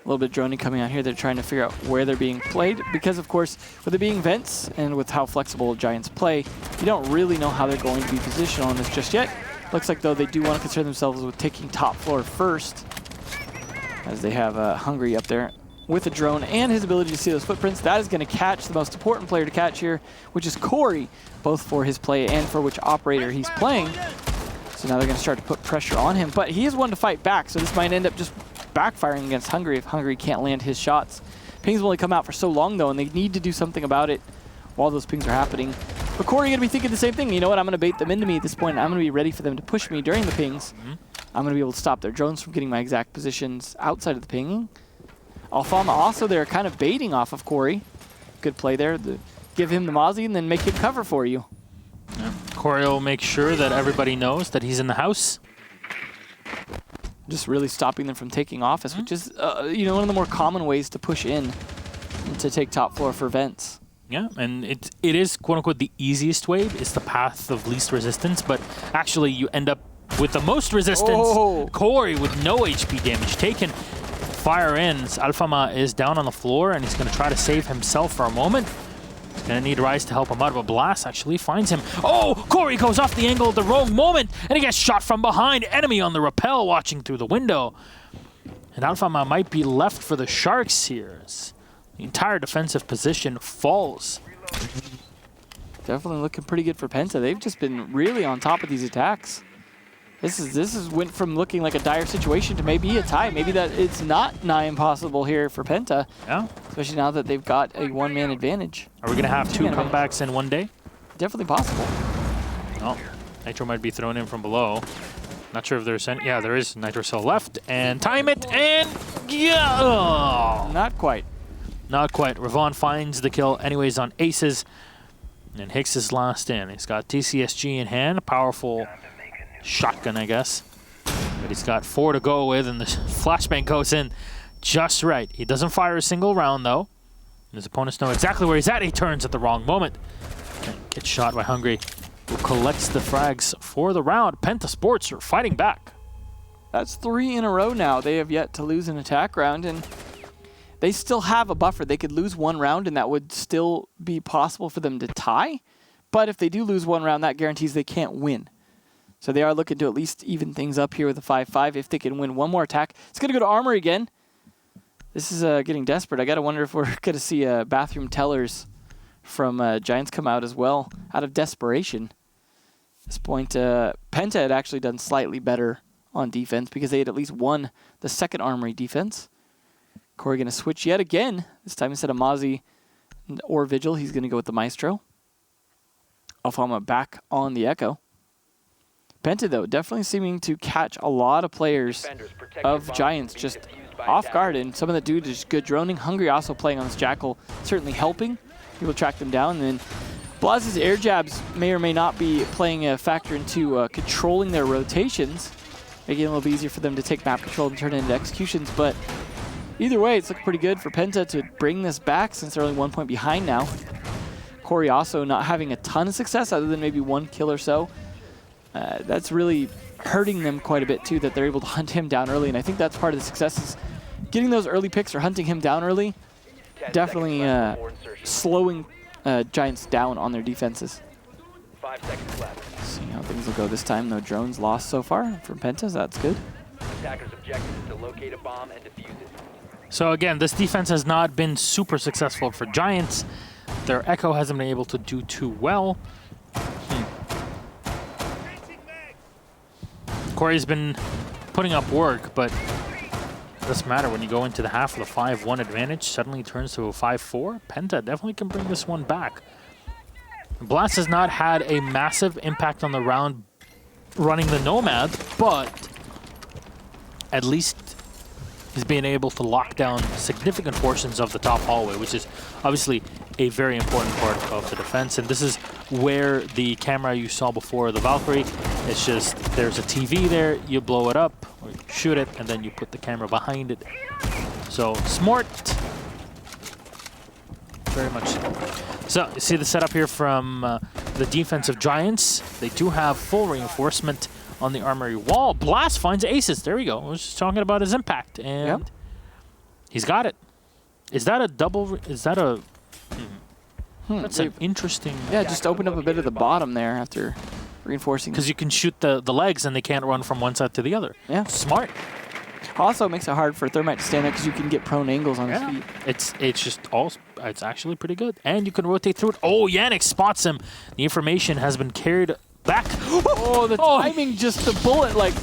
little bit droning coming out here. They're trying to figure out where they're being played because, of course, with it being vents and with how flexible Giants play, you don't really know how they're going to be positioned on this just yet. Looks like, though, they do want to concern themselves with taking top floor first, as they have Hungry up there with a drone and his ability to see those footprints. That is going to catch the most important player to catch here, which is Corey, both for his play and for which operator he's playing. So now they're going to start to put pressure on him, but he is one to fight back, so this might end up just backfiring against Hungry if Hungry can't land his shots. Pings will only come out for so long, though, and they need to do something about it while those pings are happening. But Corey going to be thinking the same thing. You know what? I'm going to bait them into me at this point. I'm going to be ready for them to push me during the pings. I'm going to be able to stop their drones from getting my exact positions outside of the pinging. Alfama also, they're kind of baiting off of Corey. Good play there. Give him the Mozzie and then make him cover for you. Yeah. Corey will make sure that everybody knows that he's in the house. Just really stopping them from taking office, which is you know, one of the more common ways to push in and to take top floor for vents. Yeah, and it is quote-unquote the easiest way. It's the path of least resistance, but actually you end up with the most resistance. Oh. Corey with no HP damage taken. Fire ends. Alfama is down on the floor, and he's going to try to save himself for a moment. He's going to need Rise to help him out, but Blast actually finds him. Oh, Corey goes off the angle at the wrong moment, and he gets shot from behind. Enemy on the rappel watching through the window. And Alfama might be left for the Sharks here. The entire defensive position falls. Definitely looking pretty good for Penta. They've just been really on top of these attacks. This is went from looking like a dire situation to maybe a tie. Maybe that it's not nigh impossible here for Penta. Yeah. Especially now that they've got a one-man advantage. Are we going to have 2 comebacks in one day? Definitely possible. Oh, Nitro might be thrown in from below. Not sure if there's any. Yeah, there is Nitro Cell left. And time it, and yeah! Oh. Not quite. Not quite. Ravon finds the kill anyways on Aces. And Hicks is last in. He's got TCSG in hand. A powerful shotgun, I guess. But he's got 4 to go with, and the flashbang goes in just right. He doesn't fire a single round, though. And his opponents know exactly where he's at. He turns at the wrong moment. And gets shot by Hungry, who collects the frags for the round. Penta Sports are fighting back. That's 3 in a row now. They have yet to lose an attack round, and they still have a buffer. They could lose 1 round, and that would still be possible for them to tie. But if they do lose 1 round, that guarantees they can't win. So they are looking to at least even things up here with a 5-5. If they can win 1 more attack, it's going to go to Armory again. This is getting desperate. I got to wonder if we're going to see bathroom tellers from Giants come out as well, out of desperation. At this point, Penta had actually done slightly better on defense because they had at least won the second Armory defense. Corey going to switch yet again. This time instead of Mozzie or Vigil, he's going to go with the Maestro. Alfama back on the Echo. Penta, though, definitely seeming to catch a lot of players of Giants just off guard, and some of the dudes is good droning. Hungry also playing on this Jackal, certainly helping. He will track them down. And then Blaz's air jabs may or may not be playing a factor into controlling their rotations, making it a little bit easier for them to take map control and turn it into executions. But either way, it's looking pretty good for Penta to bring this back since they're only 1 point behind now. Corey also not having a ton of success other than maybe 1 kill or so. That's really hurting them quite a bit too, that they're able to hunt him down early. And I think that's part of the success is getting those early picks or hunting him down early. Definitely slowing Giants down on their defenses. 5 seconds left. See how things will go this time. No drones lost so far from Penta, so that's good. Attacker's objective is to locate a bomb and defuse it. So again, this defense has not been super successful for Giants. Their Echo hasn't been able to do too well. Corey's been putting up work, but it doesn't matter when you go into the half with a 5-1 advantage, suddenly turns to a 5-4. Penta definitely can bring this one back. Blast has not had a massive impact on the round running the Nomad, but at least he's being able to lock down significant portions of the top hallway, which is obviously a very important part of the defense. And this is where the camera you saw before, the Valkyrie, it's just there's a TV there, you blow it up, or you shoot it, and then you put the camera behind it. So smart. Very much so. So you see the setup here from the defensive Giants. They do have full reinforcement on the armory wall. Blast finds aces. There we go. I was just talking about his impact, and he's got it. Is that a double? Is that a? That's an interesting. Yeah, just opened up a bit of the bottom there after reinforcing. Because you can shoot the legs, and they can't run from one side to the other. Yeah, smart. Also, it makes it hard for Thermite to stand there because you can get prone angles on his feet. It's actually pretty good, and you can rotate through it. Oh, Yannick spots him. The information has been carried back. Oh, the timing, just the bullet, like,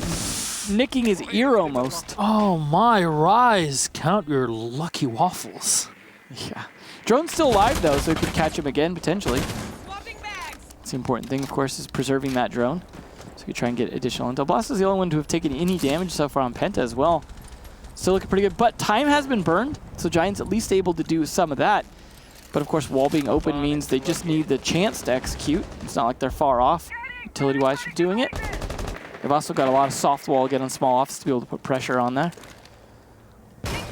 nicking his ear almost. Oh, my rise. Count your lucky waffles. Yeah. Drone's still alive, though, so it could catch him again, potentially. That's the important thing, of course, is preserving that drone. So you try and get additional intel. Blast is the only one to have taken any damage so far on Penta as well. Still looking pretty good, but time has been burned, so Giants at least able to do some of that. But of course, wall being open means they just need the chance to execute. It's not like they're far off, utility-wise, from doing it. They've also got a lot of soft wall again on small office to be able to put pressure on that.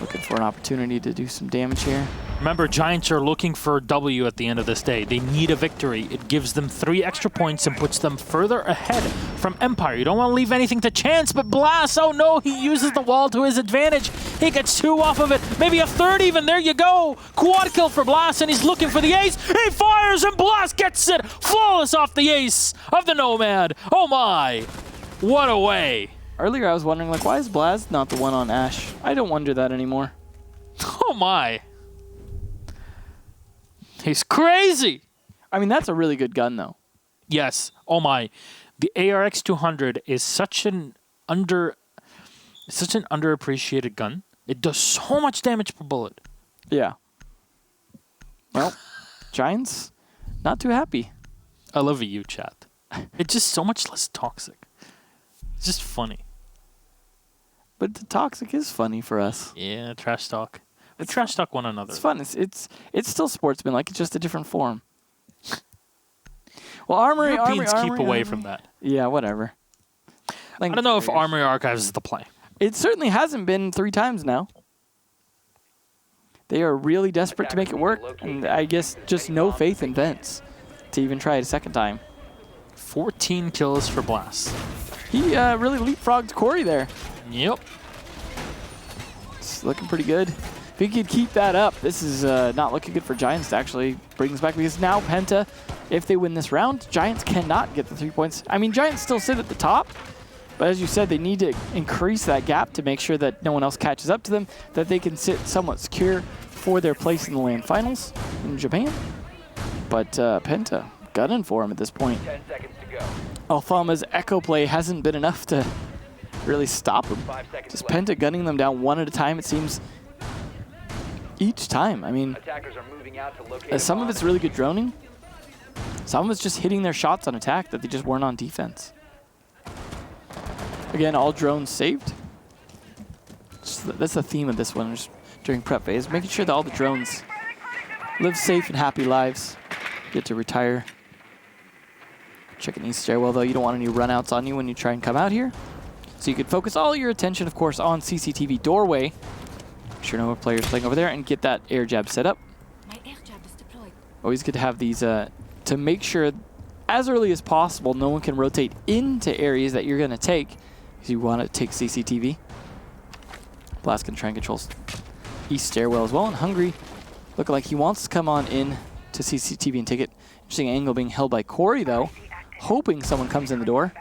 Looking for an opportunity to do some damage here. Remember, Giants are looking for a W at the end of this day. They need a victory. It gives them 3 extra points and puts them further ahead from Empire. You don't want to leave anything to chance, but Blast, oh no, he uses the wall to his advantage. He gets 2 off of it, maybe a 3rd even. There you go. Quad kill for Blast, and he's looking for the ace. He fires, and Blast gets it. Flawless off the ace of the Nomad. Oh my, what a way. Earlier I was wondering, like, why is Blast not the one on Ash? I don't wonder that anymore. Oh my. He's crazy. I mean, that's a really good gun, though. Yes. Oh my. The ARX 200 is such an underappreciated gun. It does so much damage per bullet. Yeah. Well, Giants, not too happy. I love you, chat. It's just so much less toxic. It's just funny. But the toxic is funny for us. Yeah, trash talk. We trash talk one another. It's fun. It's still sportsman-like. It's just a different form. Well, Armory, Europeans keep away from that. Yeah, whatever. I don't know if Armory Archives is the play. It certainly hasn't been 3 times now. They are really desperate to make it work, and I guess just no faith in Vents to even try it a second time. 14 kills for Blast. He really leapfrogged Corey there. Yep. It's looking pretty good. If he could keep that up, this is not looking good for Giants to actually bring this back, because now Penta, if they win this round, Giants cannot get the 3 points. I mean, Giants still sit at the top, but as you said, they need to increase that gap to make sure that no one else catches up to them, that they can sit somewhat secure for their place in the LAN finals in Japan. But Penta gunning for him at this point. 10 seconds to go. Alfama's echo play hasn't been enough to really stop him. 5 seconds Just left. Penta gunning them down one at a time, it seems, each time. I mean, Attackers are moving out to locate some a of bomb. it's really good droning. Some of it's just hitting their shots on attack that they just weren't on defense. Again, all drones saved. That's the theme of this one just during prep phase, making sure that all the drones live safe and happy lives, get to retire. Checking east stairwell, though, you don't want any runouts on you when you try and come out here. So you could focus all your attention, of course, on CCTV doorway. Sure no players playing over there, and get that air jab set up. My air jab is deployed. Always good to have these to make sure as early as possible no one can rotate into areas that you're going to take, because you want to take CCTV. Blast can try and control east stairwell as well, and Hungry looking like he wants to come on in to CCTV and take it. Interesting angle being held by Corey, though, hoping someone comes in the door.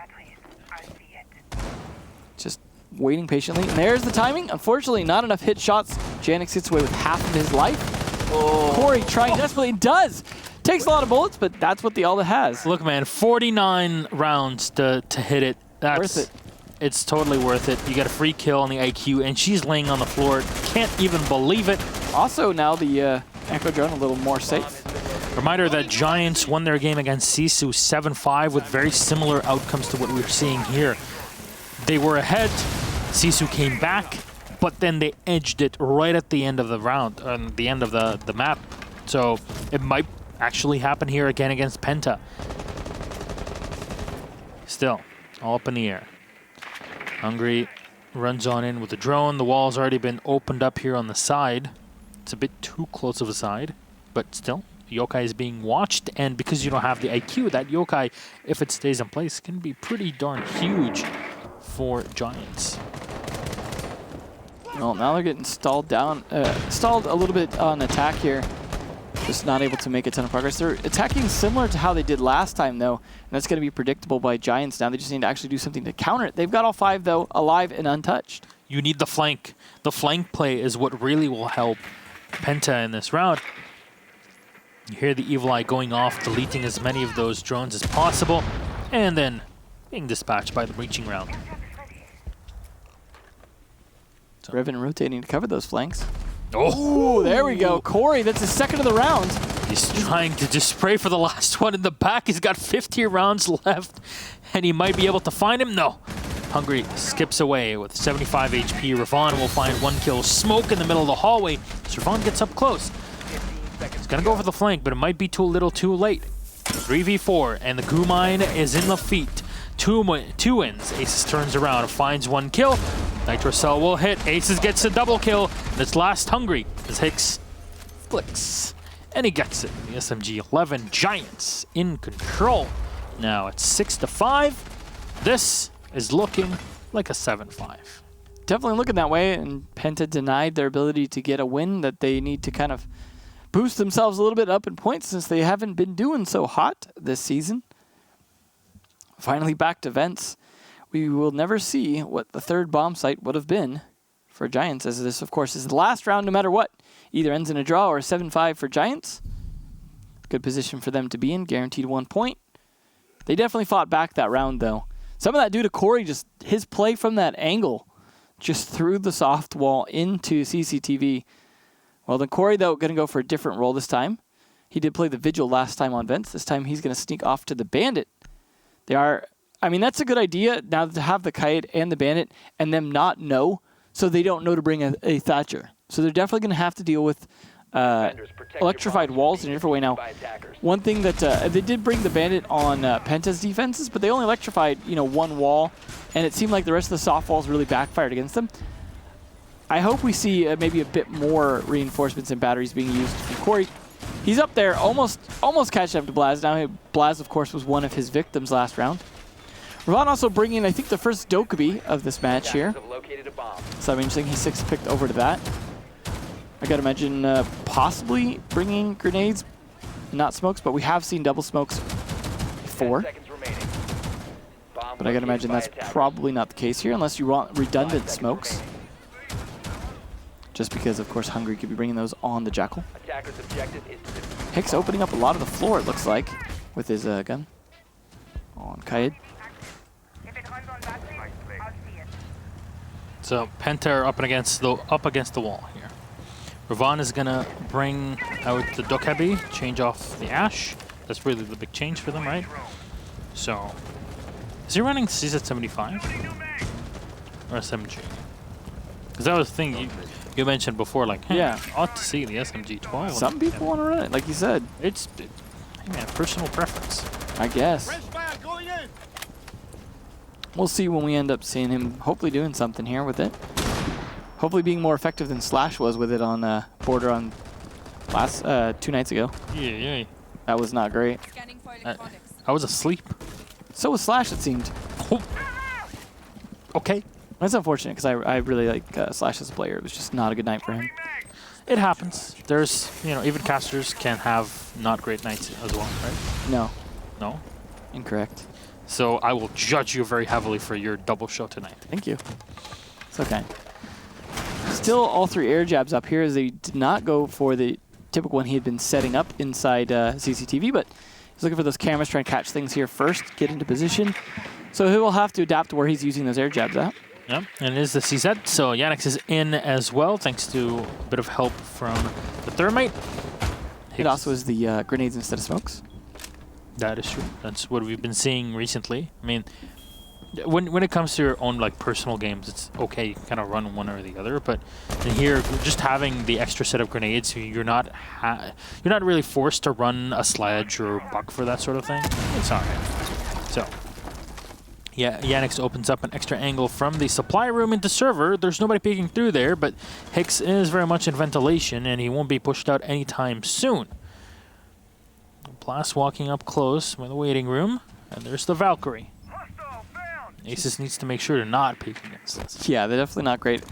Just waiting patiently. And there's the timing. Unfortunately, not enough hit shots. Janix gets away with half of his life. Oh. Corey trying desperately, and does. Takes a lot of bullets, but that's what the Alda has. Look, man, 49 rounds to hit it. That's Worth it. it's totally worth it. You get a free kill on the IQ, and she's laying on the floor. Can't even believe it. Also, now the Echo Drone a little more safe. Reminder that Giants won their game against Sisu 7-5 with very similar outcomes to what we're seeing here. They were ahead, Sisu came back, but then they edged it right at the end of the round, the end of the map. So it might actually happen here again against Penta. Still, all up in the air. Hungry runs on in with the drone. The wall's already been opened up here on the side. It's a bit too close of a side, but still. Yokai is being watched, and because you don't have the IQ, that Yokai, if it stays in place, can be pretty darn huge for Giants. Well, now they're getting stalled down, stalled a little bit on attack here. Just not able to make a ton of progress. They're attacking similar to how they did last time, though, and that's going to be predictable by Giants now. They just need to actually do something to counter it. They've got all 5, though, alive and untouched. You need the flank. The flank play is what really will help Penta in this round. You hear the Evil Eye going off, deleting as many of those drones as possible, and then being dispatched by the breaching round. So. Revan rotating to cover those flanks. Oh, there we go. Corey, that's his second of the round. He's trying to just spray for the last one in the back. He's got 50 rounds left, and he might be able to find him. No. Hungry skips away with 75 HP. Ravon will find 1 kill. Smoke in the middle of the hallway. So Ravon gets up close. He's going to go for the flank, but it might be too little too late. 3v4, and the goo mine is in the feet. Two wins. Aces turns around, finds 1 kill. Nitro Cell will hit. Aces gets a double kill. And it's last Hungry as Hicks flicks. And he gets it. The SMG 11 Giants in control. Now it's 6-5. This is looking like a 7-5. Definitely looking that way, and Penta denied their ability to get a win that they need to kind of boost themselves a little bit up in points since they haven't been doing so hot this season. Finally back to vents. We will never see what the third bomb site would have been for Giants, as this, of course, is the last round no matter what. Either ends in a draw or a 7-5 for Giants. Good position for them to be in, guaranteed 1 point. They definitely fought back that round, though. Some of that due to Corey, just his play from that angle, just through the soft wall into CCTV. Well, then Corey, though, going to go for a different role this time. He did play the Vigil last time on vents. This time he's going to sneak off to the Bandit. They are, I mean, that's a good idea now to have the Kite and the Bandit and them not know, so they don't know to bring a Thatcher. So they're definitely going to have to deal with electrified walls in a different way now. One thing that they did bring the Bandit on Penta's defenses, but they only electrified, 1 wall, and it seemed like the rest of the soft walls really backfired against them. I hope we see maybe a bit more reinforcements and batteries being used from Corey. He's up there, almost catching up to Blaz. Now, Blaz, of course, was one of his victims last round. Ravon also bringing, I think, the first Dokkaebi of this match here. So I'm interesting he's 6 picked over to that. I gotta imagine possibly bringing grenades, not smokes, but we have seen double smokes before. But I gotta imagine that's probably not the case here, unless you want redundant smokes. Just because, of course, Hungry could be bringing those on the Jackal. Hicks opening up a lot of the floor, it looks like, with his gun on Kaid. So Penta are up against the wall here. Ravon is gonna bring out the Dokkaebi, change off the Ash. That's really the big change for them, right? So, is he running CZ75 or SMG? Because that was the thing you mentioned before, like, hey, yeah, ought to see the SMG12. Some people want to run it, like you said. Hey man, personal preference, I guess. We'll see when we end up seeing him hopefully doing something here with it. Hopefully being more effective than Slash was with it on Border on last 2 nights ago. Yeah. That was not great. I was asleep. So was Slash, it seemed. Oh. Okay. That's unfortunate because I really like Slash as a player. It was just not a good night for him. It happens. There's, even casters can have not great nights as well, right? No. No? Incorrect. So I will judge you very heavily for your double show tonight. Thank you. It's okay. Still all 3 air jabs up here as they did not go for the typical one he had been setting up inside CCTV, but he's looking for those cameras, trying to catch things here first, get into position. So he will have to adapt to where he's using those air jabs at. Yep, and it is the CZ, so Yannick is in as well, thanks to a bit of help from the Thermite. It also is the grenades instead of smokes. That is true. That's what we've been seeing recently. I mean, when it comes to your own like personal games, it's okay, you can kind of run one or the other, but in here, just having the extra set of grenades, you're not really forced to run a sledge or buck for that sort of thing. It's alright. So. Yeah, Yannick opens up an extra angle from the supply room into server. There's nobody peeking through there, but Hicks is very much in ventilation, and he won't be pushed out anytime soon. Blast walking up close with the waiting room, and there's the Valkyrie. Aces needs to make sure to not peek against this. Yeah, they're definitely not great. At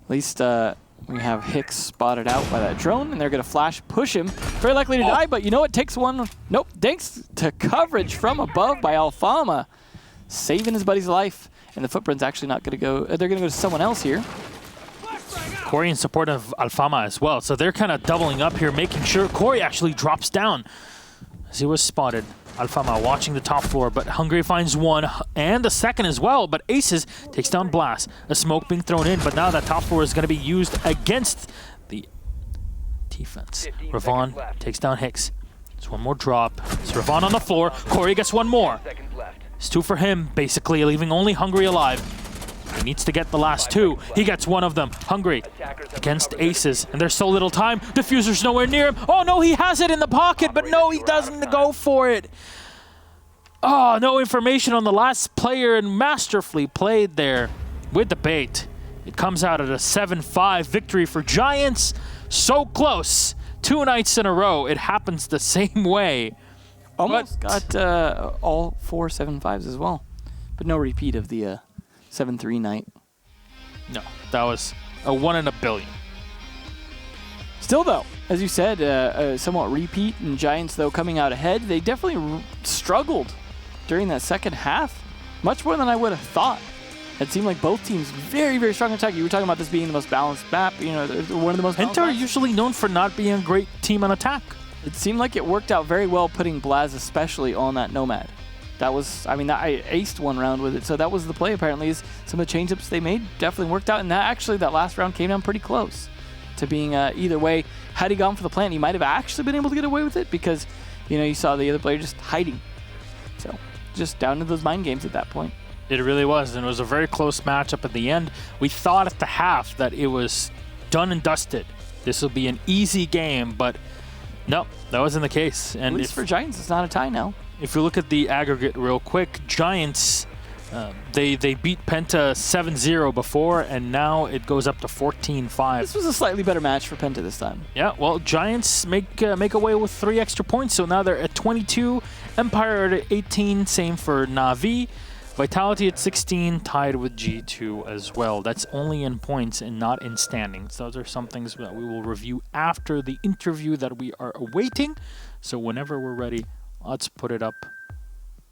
least we have Hicks spotted out by that drone, and they're going to flash push him. Very likely to die, but you know what? Takes one. Nope, thanks to coverage from above by Alfama. Saving his buddy's life, and the footprint's actually not going to go. They're going to go to someone else here. Corey in support of Alfama as well, so they're kind of doubling up here, making sure Corey actually drops down as he was spotted. Alfama watching the top floor, but Hungry finds one and the second as well, but Aces takes down Blast. A smoke being thrown in, but now that top floor is going to be used against the defense. Ravon takes down Hicks. There's one more drop. It's Ravon on the floor. Corey gets one more. It's two for him, basically, leaving only Hungry alive. He needs to get the last two. He gets one of them. Hungry against Aces, and there's so little time. Diffuser's nowhere near him. Oh, no, he has it in the pocket, but no, he doesn't go for it. Oh, no information on the last player, and masterfully played there with the bait. It comes out at a 7-5 victory for Giants. So close. 2 nights in a row. It happens the same way. Almost got all 4 7-5s as well, but no repeat of the 7-3 night. No, that was a 1 in a billion. Still, though, as you said, somewhat repeat, and Giants, though, coming out ahead. They definitely struggled during that second half, much more than I would have thought. It seemed like both teams very, very strong in attack. You were talking about this being the most balanced map, you know, one of the most balanced PENTA are maps. usually known for not being a great team on attack. It seemed like it worked out very well, putting Blaz especially on that Nomad. That was, I mean, I aced one round with it, so that was the play apparently, is some of the change-ups they made definitely worked out, and that last round came down pretty close to being either way. Had he gone for the plant, he might have actually been able to get away with it because, you know, you saw the other player just hiding. So, just down to those mind games at that point. It really was, and it was a very close matchup at the end. We thought at the half that it was done and dusted. This will be an easy game, but no, that wasn't the case. And at least for Giants, it's not a tie now. If you look at the aggregate real quick, Giants, they beat PENTA 7-0 before, and now it goes up to 14-5. This was a slightly better match for PENTA this time. Yeah, well, Giants make away with 3 extra points, so now they're at 22. Empire at 18, same for Na'Vi. Vitality at 16, tied with G2 as well. That's only in points and not in standings. Those are some things that we will review after the interview that we are awaiting. So whenever we're ready, let's put it up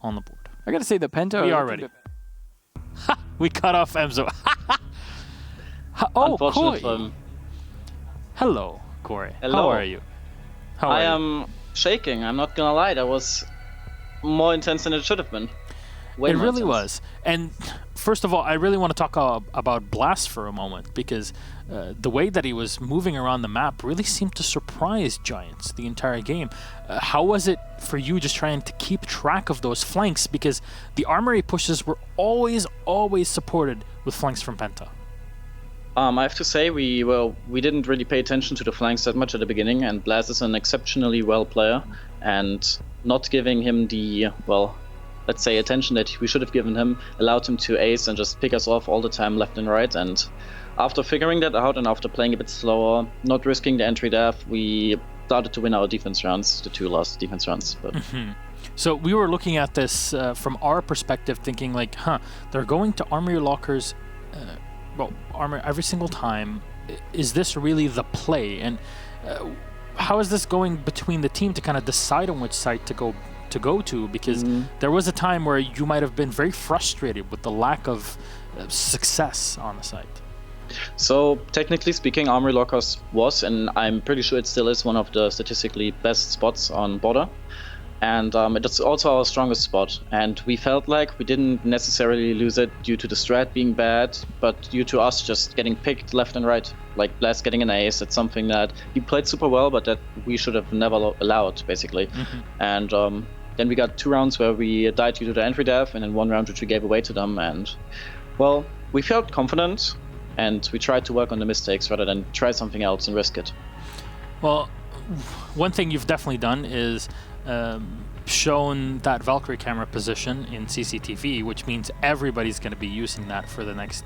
on the board. I gotta say, the PENTA... We are ready. We cut off Emzo. Oh, Corey. Hello, Corey. Hello. How are you? I am shaking. I'm not gonna lie. That was more intense than it should have been. Way It more really intense. was. And first of all, I really want to talk about Blast for a moment, because the way that he was moving around the map really seemed to surprise Giants the entire game. How was it for you just trying to keep track of those flanks? Because the armory pushes were always supported with flanks from PENTA. I have to say we didn't really pay attention to the flanks that much at the beginning, and Blaz is an exceptionally well player, and not giving him the, well, let's say, attention that we should have given him allowed him to ace and just pick us off all the time left and right. And after figuring that out and after playing a bit slower, not risking the entry death, we started to win our defense rounds, the 2 last defense rounds. But So we were looking at this from our perspective, thinking like, they're going to armory lockers, armor every single time. Is this really the play? And how is this going between the team to kind of decide on which site to go to? Because there was a time where you might have been very frustrated with the lack of success on the site. So technically speaking, Armory Lockers was, and I'm pretty sure it still is, one of the statistically best spots on Border. And it's also our strongest spot. And we felt like we didn't necessarily lose it due to the strat being bad, but due to us just getting picked left and right. Like Blast getting an ace, it's something that he played super well, but that we should have never allowed, basically. And then we got 2 rounds where we died due to the entry death, and then 1 round which we gave away to them. And, well, we felt confident, and we tried to work on the mistakes rather than try something else and risk it. Well, one thing you've definitely done is shown that Valkyrie camera position in CCTV, which means everybody's going to be using that for the next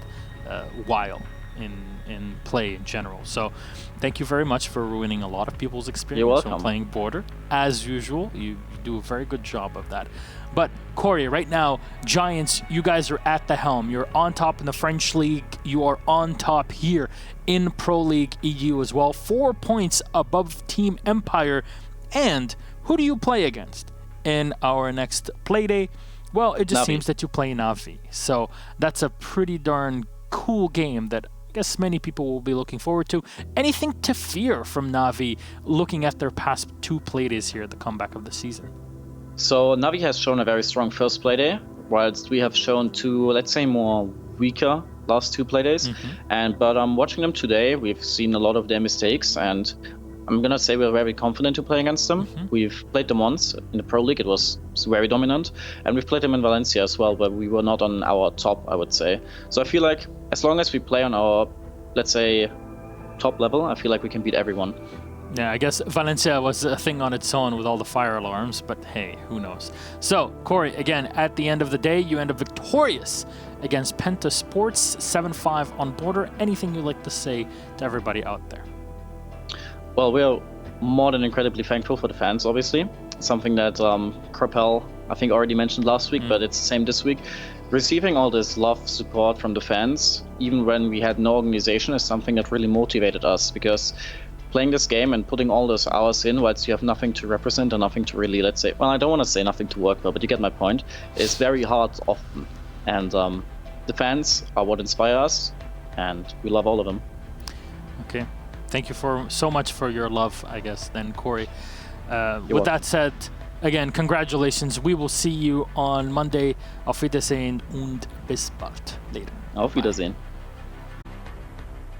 while in play in general. So thank you very much for ruining a lot of people's experience when playing Border. As usual, you do a very good job of that. But Corey, right now, Giants, you guys are at the helm. You're on top in the French League. You are on top here in Pro League EU as well. 4 points above Team Empire. And who do you play against in our next Playday? Well, it just seems that you play Na'Vi. So that's a pretty darn cool game that I guess many people will be looking forward to. Anything to fear from Na'Vi looking at their past 2 Playdays here at the comeback of the season? So Na'Vi has shown a very strong first Playday, whilst we have shown 2, let's say, more weaker last 2 Playdays. But watching them today, we've seen a lot of their mistakes, and I'm gonna say we're very confident to play against them. We've played them once in the Pro League, it was very dominant, and we've played them in Valencia as well, but we were not on our top, I would say. So I feel like as long as we play on our, let's say, top level, I feel like we can beat everyone. Yeah, I guess Valencia was a thing on its own with all the fire alarms, but hey, who knows. So, Corey, again, at the end of the day, you end up victorious against Penta Sports, 7-5 on Border. Anything you'd like to say to everybody out there? Well, we're more than incredibly thankful for the fans, obviously. Something that Corpel, I think, already mentioned last week, but it's the same this week. Receiving all this love, support from the fans, even when we had no organization, is something that really motivated us, because playing this game and putting all those hours in whilst you have nothing to represent and nothing to really, let's say, well, I don't want to say nothing to work for, but you get my point, is very hard often. And the fans are what inspire us, and we love all of them. Okay. Thank you so much for your love, I guess, then, Corey. With that said, again, congratulations. We will see you on Monday. Auf Wiedersehen und bis bald. Later. Auf Wiedersehen.